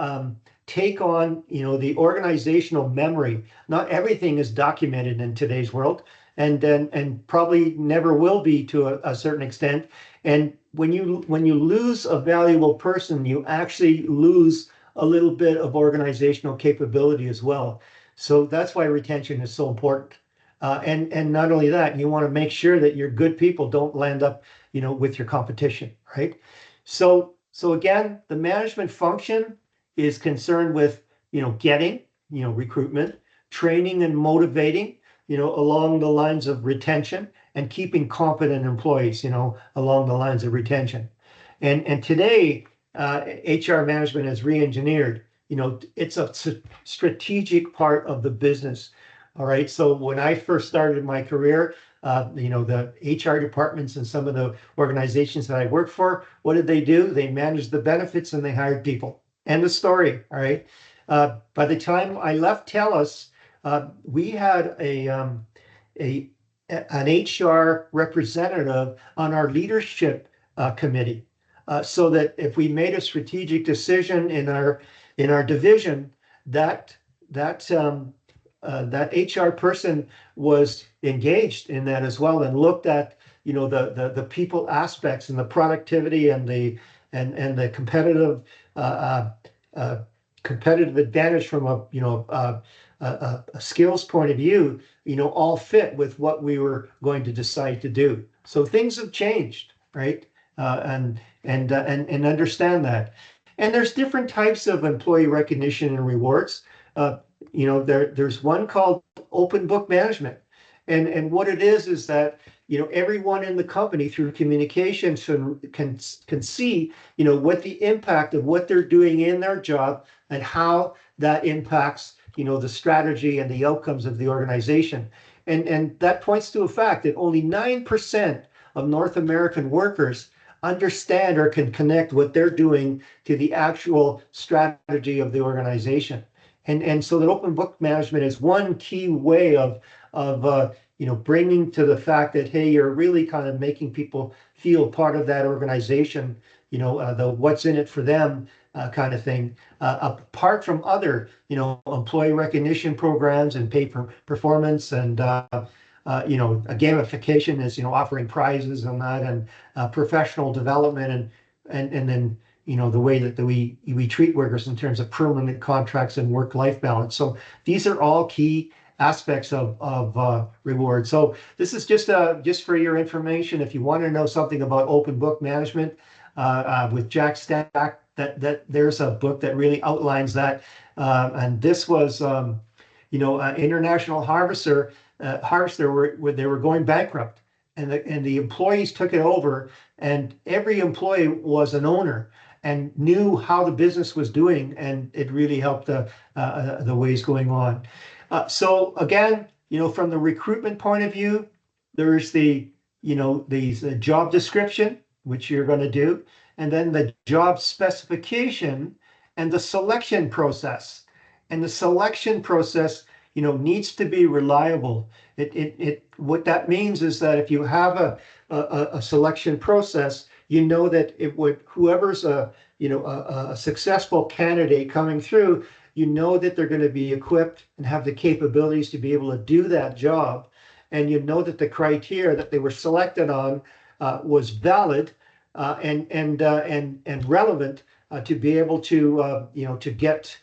take on, the organizational memory. Not everything is documented in today's world, and probably never will be to a certain extent. And when you lose a valuable person, you actually lose a little bit of organizational capability as well. So that's why retention is so important. And not only that, you want to make sure that your good people don't land up, with your competition, right? So again, the management function is concerned with, getting, recruitment, training and motivating, along the lines of retention, and keeping competent employees, along the lines of retention. And today, HR management is re-engineered. It's a strategic part of the business. All right. So when I first started my career, the HR departments in some of the organizations that I worked for, what did they do? They managed the benefits and they hired people. End of story. All right. By the time I left TELUS, we had an HR representative on our leadership committee, so that if we made a strategic decision in our division, that HR person was engaged in that as well, and looked at the people aspects and the productivity and the competitive competitive advantage from a skills point of view, all fit with what we were going to decide to do. So things have changed, right? And understand that. And there's different types of employee recognition and rewards. There's one called open book management. And what it is that, everyone in the company through communications can see, what the impact of what they're doing in their job and how that impacts, the strategy and the outcomes of the organization. And that points to a fact that only 9% of North American workers understand or can connect what they're doing to the actual strategy of the organization. And so that open book management is one key way of bringing to the fact that, hey, you're really kind of making people feel part of that organization, the what's in it for them kind of thing, apart from other, employee recognition programs and pay for performance, and a gamification is, offering prizes on that, and professional development, and then the way that we treat workers in terms of permanent contracts and work-life balance. So these are all key aspects of reward. So this is just for your information. If you want to know something about open book management with Jack Stack, that there's a book that really outlines that. And this was, International Harvester they were going bankrupt, and the employees took it over, and every employee was an owner and knew how the business was doing, and it really helped the ways going on. So again, from the recruitment point of view, there's the job description, which you're going to do, and then the job specification and the selection process. And the selection process, needs to be reliable. What that means is that if you have a selection process, that whoever's a successful candidate coming through, that they're going to be equipped and have the capabilities to be able to do that job, and that the criteria that they were selected on was valid and relevant to be able to to get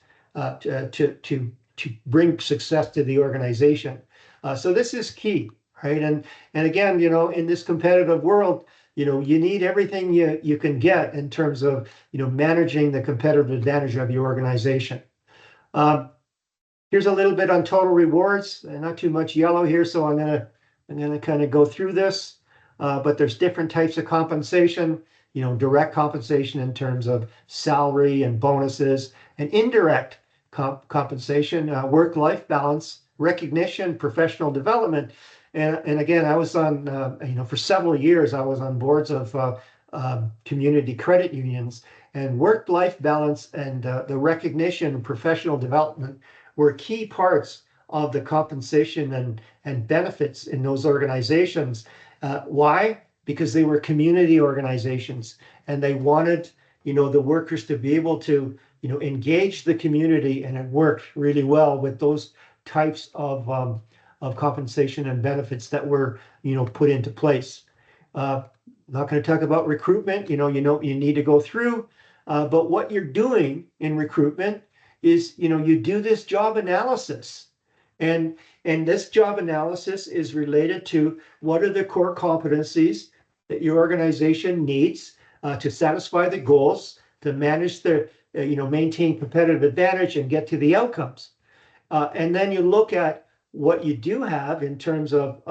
to bring success to the organization. So this is key, right? And again, in this competitive world, you need everything you can get in terms of managing the competitive advantage of your organization. Here's a little bit on total rewards, and not too much yellow here, so I'm gonna kind of go through this. But there's different types of compensation, direct compensation in terms of salary and bonuses, and indirect compensation, work-life balance, recognition, professional development. And again, I was on, for several years, I was on boards of community credit unions, and work-life balance and the recognition and professional development were key parts of the compensation and benefits in those organizations. Why? Because they were community organizations, and they wanted, the workers to be able to, engage the community, and it worked really well with those types of compensation and benefits that were, put into place. Not going to talk about recruitment. You need to go through, but what you're doing in recruitment is, you do this job analysis, and this job analysis is related to what are the core competencies that your organization needs to satisfy the goals, to manage the, maintain competitive advantage and get to the outcomes. And then you look at what you do have in terms of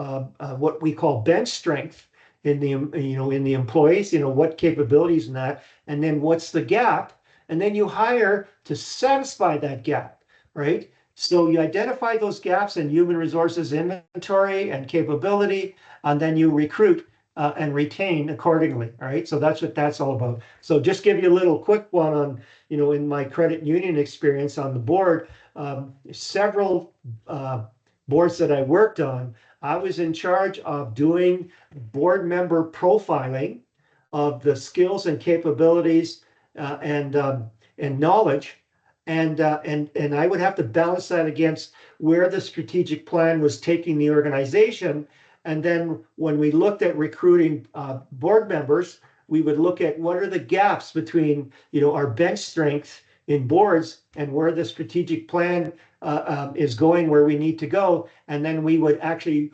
what we call bench strength in the, in the employees, what capabilities in that, and then what's the gap, and then you hire to satisfy that gap, right? So you identify those gaps in human resources inventory and capability, and then you recruit and retain accordingly, all right? So that's what that's all about. So just give you a little quick one on, in my credit union experience on the board, several boards that I worked on, I was in charge of doing board member profiling of the skills and capabilities and knowledge, and I would have to balance that against where the strategic plan was taking the organization. And then when we looked at recruiting board members, we would look at what are the gaps between, our bench strength in boards and where the strategic plan is going, where we need to go. And then we would actually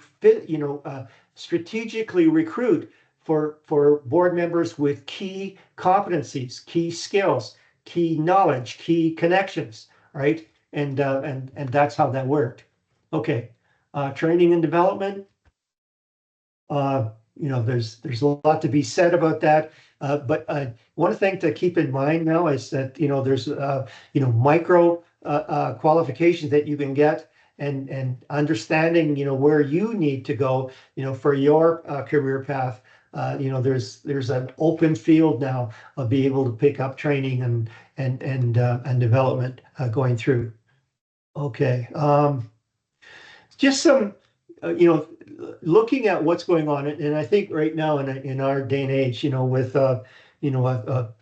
strategically recruit for board members with key competencies, key skills, key knowledge, key connections, right? And that's how that worked. Okay, training and development. There's a lot to be said about that. But one thing to keep in mind now is that, there's, micro qualifications that you can get, and understanding, where you need to go, for your career path. There's an open field now of being able to pick up training and development going through. Okay. Just some, looking at what's going on, and I think right now in our day and age, with a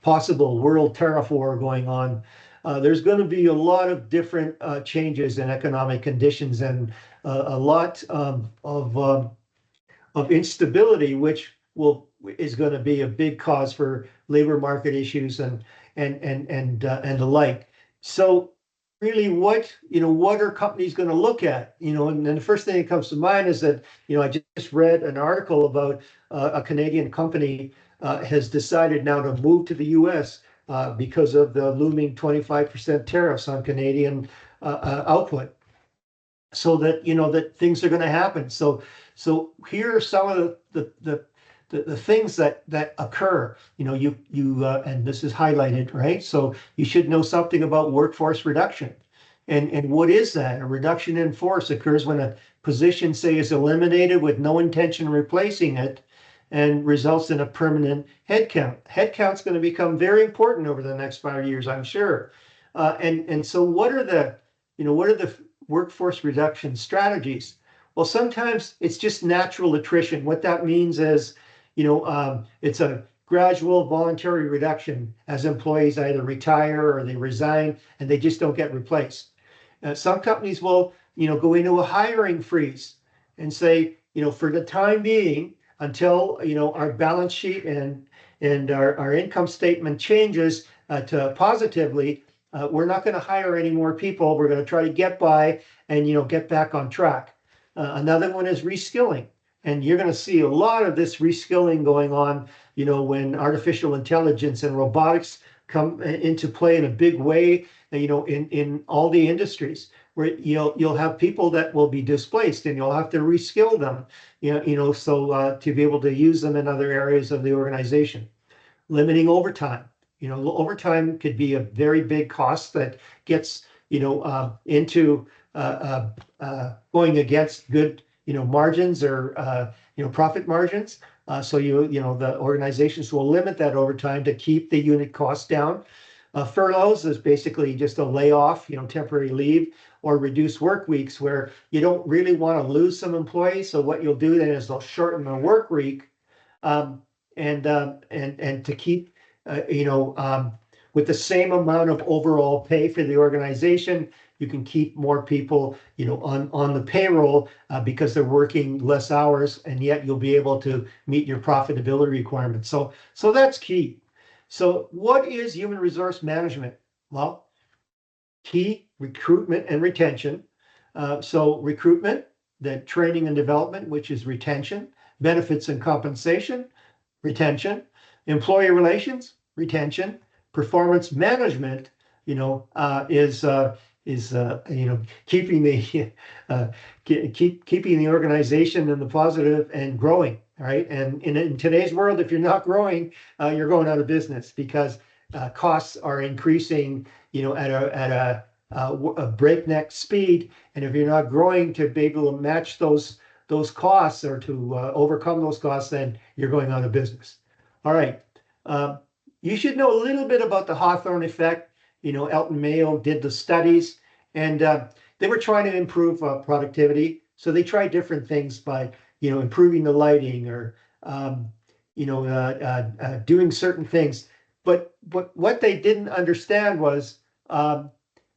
possible world tariff war going on, there's going to be a lot of different changes in economic conditions, and a lot of instability, which is going to be a big cause for labor market issues and the like. So really, what are companies going to look at? And then the first thing that comes to mind is that, I just read an article about a Canadian company has decided now to move to the US because of the looming 25% tariffs on Canadian output. So that, that things are going to happen. So here are some of the things that occur, and this is highlighted, right? So you should know something about workforce reduction. And what is that? A reduction in force occurs when a position, say, is eliminated with no intention of replacing it and results in a permanent headcount. Headcount's going to become very important over the next 5 years, I'm sure. And so what are the workforce reduction strategies? Well, sometimes it's just natural attrition. What that means is, it's a gradual voluntary reduction as employees either retire or they resign and they just don't get replaced. Some companies will, go into a hiring freeze and say, for the time being, until, our balance sheet and our income statement changes to positively, we're not going to hire any more people. We're going to try to get by and, get back on track. Another one is reskilling. And you're going to see a lot of this reskilling going on, when artificial intelligence and robotics come into play in a big way, in all the industries, where you'll have people that will be displaced and you'll have to reskill them, so to be able to use them in other areas of the organization. Limiting overtime. Overtime could be a very big cost that gets, into going against good, margins or profit margins. So the organizations will limit that over time to keep the unit costs down. Furloughs is basically just a layoff, temporary leave, or reduce work weeks where you don't really want to lose some employees. So what you'll do then is they'll shorten the work week, and to keep with the same amount of overall pay for the organization. You can keep more people, on the payroll because they're working less hours, and yet you'll be able to meet your profitability requirements. So that's key. So what is human resource management? Well, key recruitment and retention. So recruitment, the training and development, which is retention, benefits and compensation, retention, employee relations, retention, performance management, is keeping the keeping the organization in the positive and growing. All right, and in today's world, if you're not growing, you're going out of business because costs are increasing, at a breakneck speed. And if you're not growing to be able to match those costs or to overcome those costs, then you're going out of business. All right, you should know a little bit about the Hawthorne effect. Elton Mayo did the studies, and they were trying to improve productivity. So they tried different things by improving the lighting or doing certain things. But what they didn't understand was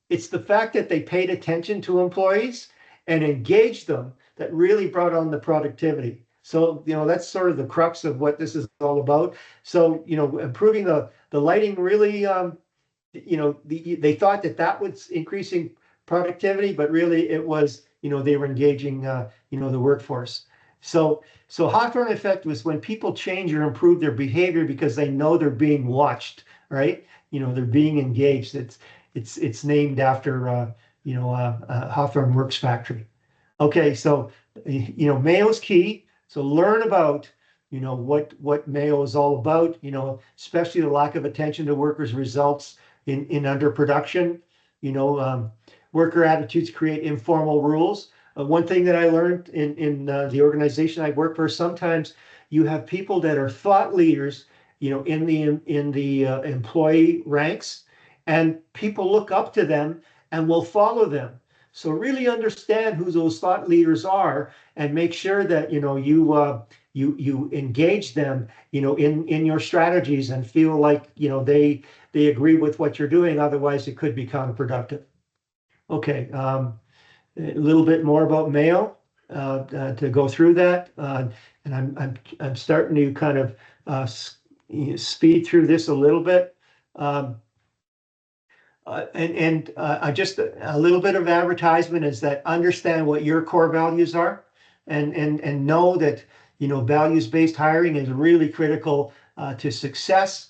it's the fact that they paid attention to employees and engaged them that really brought on the productivity. So that's sort of the crux of what this is all about. So improving the lighting really, they thought that was increasing productivity, but really it was they were engaging the workforce. So Hawthorne effect was when people change or improve their behavior because they know they're being watched, right? They're being engaged. It's named after Hawthorne Works Factory. Okay, so Mayo's key. So learn about what Mayo is all about. Especially the lack of attention to workers results in underproduction. Worker attitudes create informal rules. One thing that I learned in the organization I work for, sometimes you have people that are thought leaders, in the employee ranks, and people look up to them and will follow them. So really understand who those thought leaders are and make sure that you engage them in your strategies and feel like they agree with what you're doing. Otherwise, it could be counterproductive. Okay, a little bit more about Mayo to go through that, and I'm starting to kind of speed through this a little bit. Just a little bit of advertisement is that understand what your core values are, and know that values-based hiring is really critical to success.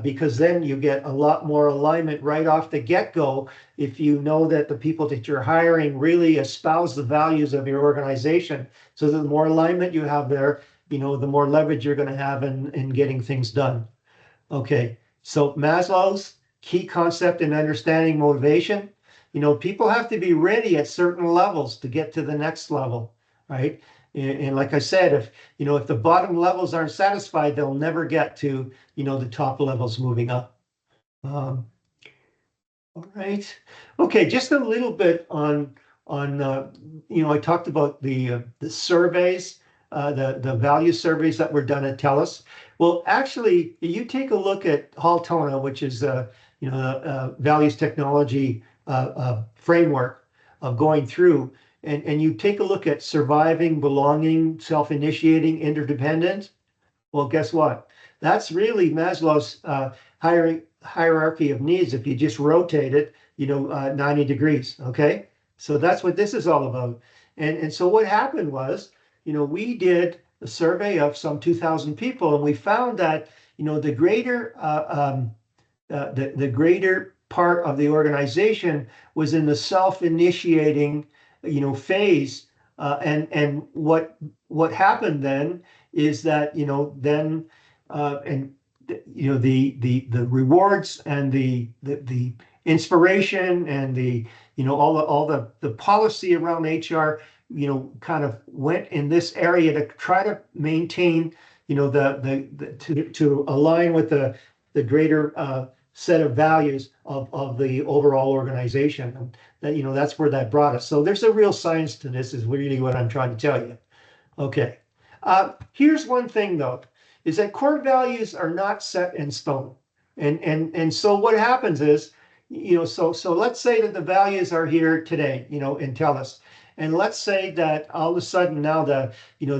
Because then you get a lot more alignment right off the get-go if you know that the people that you're hiring really espouse the values of your organization. So the more alignment you have there, the more leverage you're going to have in getting things done. Okay, so Maslow's key concept in understanding motivation. People have to be ready at certain levels to get to the next level, right? And like I said, if the bottom levels aren't satisfied, they'll never get to the top levels moving up. All right. Okay, just a little bit on I talked about the surveys, the value surveys that were done at TELUS. Well, actually, you take a look at Hall-Tona, which is values technology framework of going through. And you take a look at surviving, belonging, self-initiating, interdependent. Well, guess what? That's really Maslow's hierarchy of needs if you just rotate it, 90 degrees, okay? So that's what this is all about. And so what happened was, we did a survey of some 2,000 people, and we found that, the greater part of the organization was in the self-initiating phase, and what happened then is that the rewards and the inspiration and all the policy around HR kind of went in this area to try to maintain, to align with the greater set of values of the overall organization. And that, that's where that brought us. So there's a real science to this, is really what I'm trying to tell you. Okay. Here's one thing though, is that core values are not set in stone. And so what happens is, so let's say that the values are here today, in TELUS. And let's say that all of a sudden now the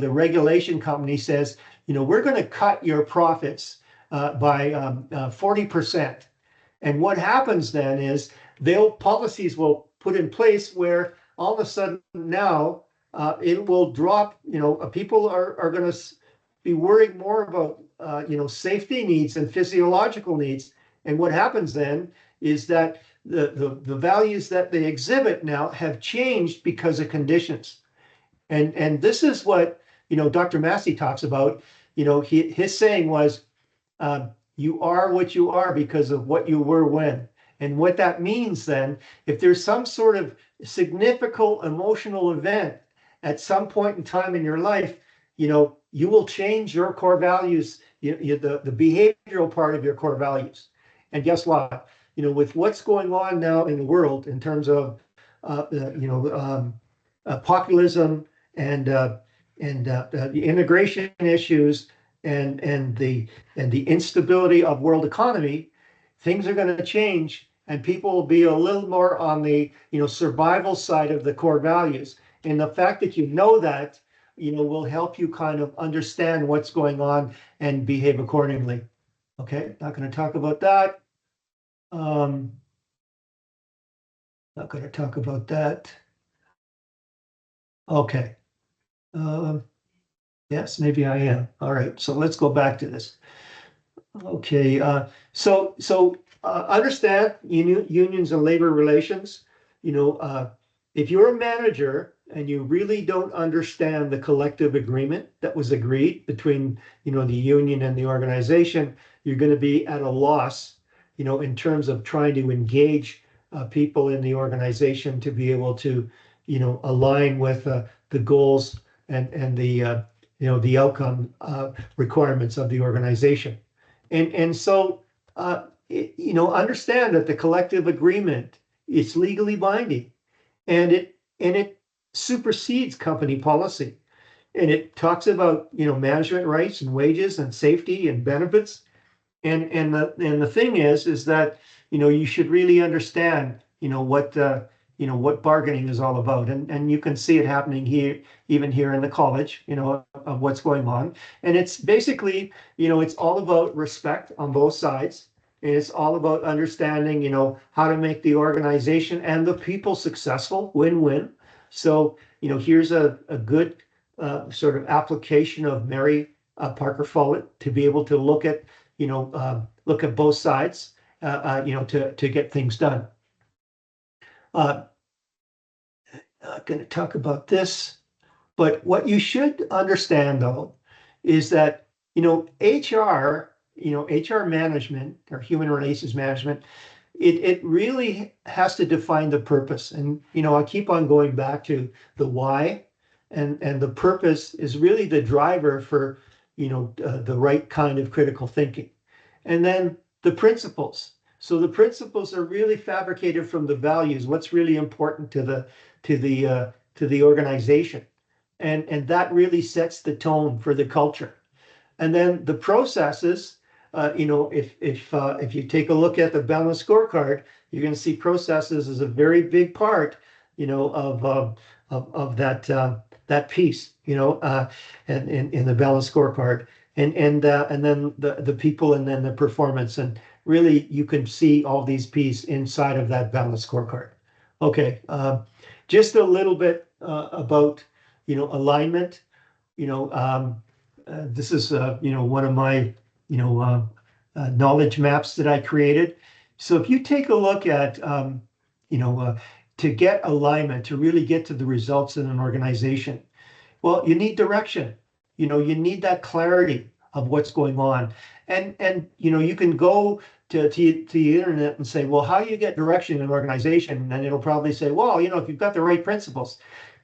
regulation company says, we're going to cut your profits by 40%. And what happens then is policies will put in place where all of a sudden now it will drop, people are going to be worried more about, safety needs and physiological needs. And what happens then is that the values that they exhibit now have changed because of conditions. And this is what, Dr. Massey talks about. His saying was, you are what you are because of what you were when. And what that means then, if there's some sort of significant emotional event at some point in time in your life, you will change your core values, the behavioral part of your core values. And guess what? With what's going on now in the world in terms of, populism and the immigration issues and the instability of world economy, things are going to change, and people will be a little more on the survival side of the core values. And the fact that that, will help you kind of understand what's going on and behave accordingly. Okay, not going to talk about that. Not going to talk about that. Okay. Yes, maybe I am. All right, so let's go back to this. Okay, so understand unions and labor relations. If you're a manager and you really don't understand the collective agreement that was agreed between, the union and the organization, you're going to be at a loss, in terms of trying to engage people in the organization to be able to, align with the goals and the, the outcome requirements of the organization. And so, understand that the collective agreement is legally binding, and it supersedes company policy, and it talks about management rights and wages and safety and benefits. And the thing is that you should really understand what bargaining is all about, and you can see it happening here, even here in the college, of what's going on. And it's basically, it's all about respect on both sides. And it's all about understanding, how to make the organization and the people successful, win-win. So, here's a good sort of application of Mary Parker Follett to be able to look at both sides, to get things done. I'm going to talk about this, but what you should understand though is that HR. HR management or human relations management, it really has to define the purpose. And, I keep on going back to the why, and the purpose is really the driver for, the right kind of critical thinking. And then the principles. So the principles are really fabricated from the values, what's really important to the organization. And that really sets the tone for the culture. And then the processes, if you take a look at the balanced scorecard, you're going to see processes as a very big part, of that piece, and in the balanced scorecard, and then the people, and then the performance, and really you can see all these pieces inside of that balanced scorecard. Okay, just a little bit about alignment. This is one of my knowledge maps that I created. So if you take a look at, to get alignment, to really get to the results in an organization, well, you need direction. You need that clarity of what's going on. And you can go to the internet and say, well, how do you get direction in an organization? And it'll probably say, well, if you've got the right principles.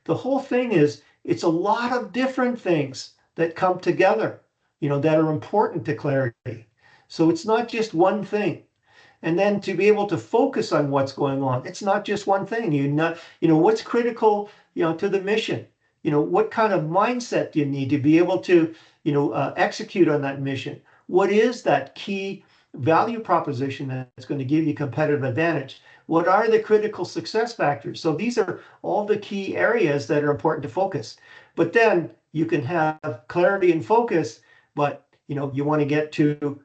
the whole thing is, it's a lot of different things that come together, that are important to clarity. So it's not just one thing. And then to be able to focus on what's going on, it's not just one thing. What's critical, to the mission. What kind of mindset do you need to be able to, execute on that mission? What is that key value proposition that's going to give you competitive advantage? What are the critical success factors? So these are all the key areas that are important to focus. But then you can have clarity and focus, but you want to get to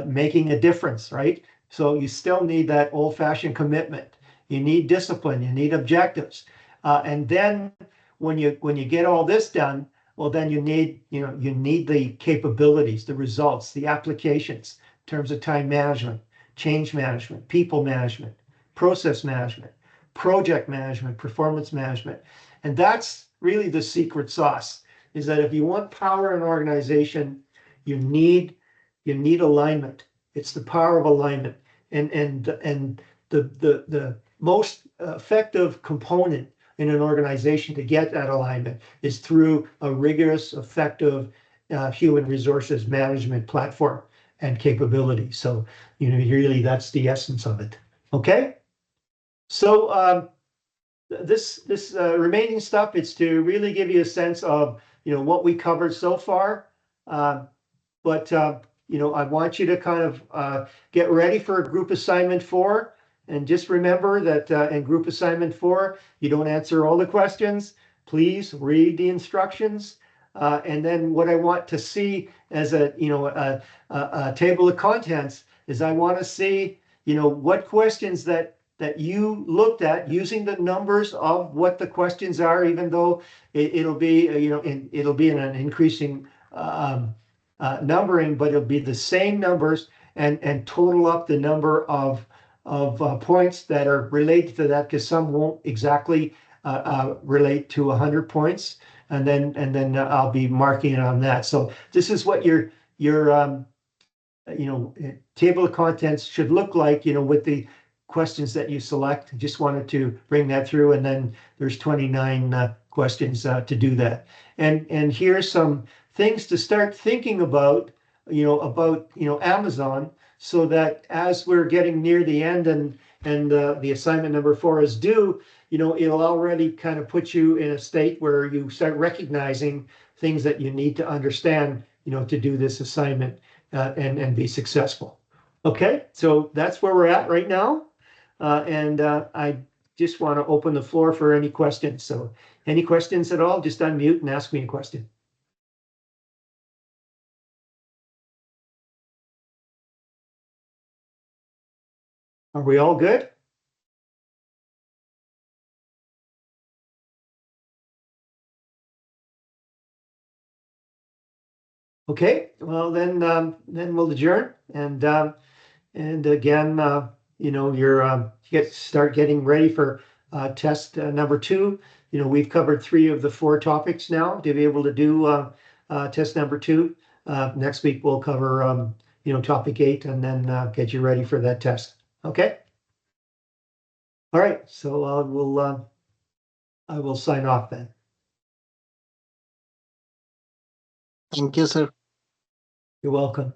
making a difference, right? So you still need that old-fashioned commitment. You need discipline. You need objectives. And then when you get all this done, well, then you need the capabilities, the results, the applications in terms of time management, change management, people management, process management, project management, performance management. And that's really the secret sauce, is that if you want power in an organization, you need alignment. It's the power of alignment. And the most effective component in an organization to get that alignment is through a rigorous, effective human resources management platform and capability. So, really that's the essence of it. Okay? So this remaining stuff, it's to really give you a sense of, what we covered so far. But I want you to kind of get ready for group assignment 4. And just remember that in group assignment 4, you don't answer all the questions. Please read the instructions. And then what I want to see as a table of contents is I want to see, what questions that you looked at using the numbers of what the questions are, even though it'll be, it'll be in an increasing numbering, but it'll be the same numbers, and total up the number of points that are related to that, because some won't exactly relate to 100 points, and then I'll be marking it on that. So this is what your table of contents should look like, with the questions that you select. Just wanted to bring that through, and then there's 29 questions to do that. And here's some things to start thinking about, Amazon, so that as we're getting near the end and the assignment number 4 is due, it'll already kind of put you in a state where you start recognizing things that you need to understand, to do this assignment and be successful. Okay, so that's where we're at right now. And I just want to open the floor for any questions. So any questions at all, just unmute and ask me a question. Are we all good? Okay, well then we'll adjourn, and again, you start getting ready for test number 2. We've covered 3 of the 4 topics now to be able to do test number 2. Next week we'll cover topic 8, and then get you ready for that test. Okay. All right. So I will sign off then. Thank you, sir. You're welcome.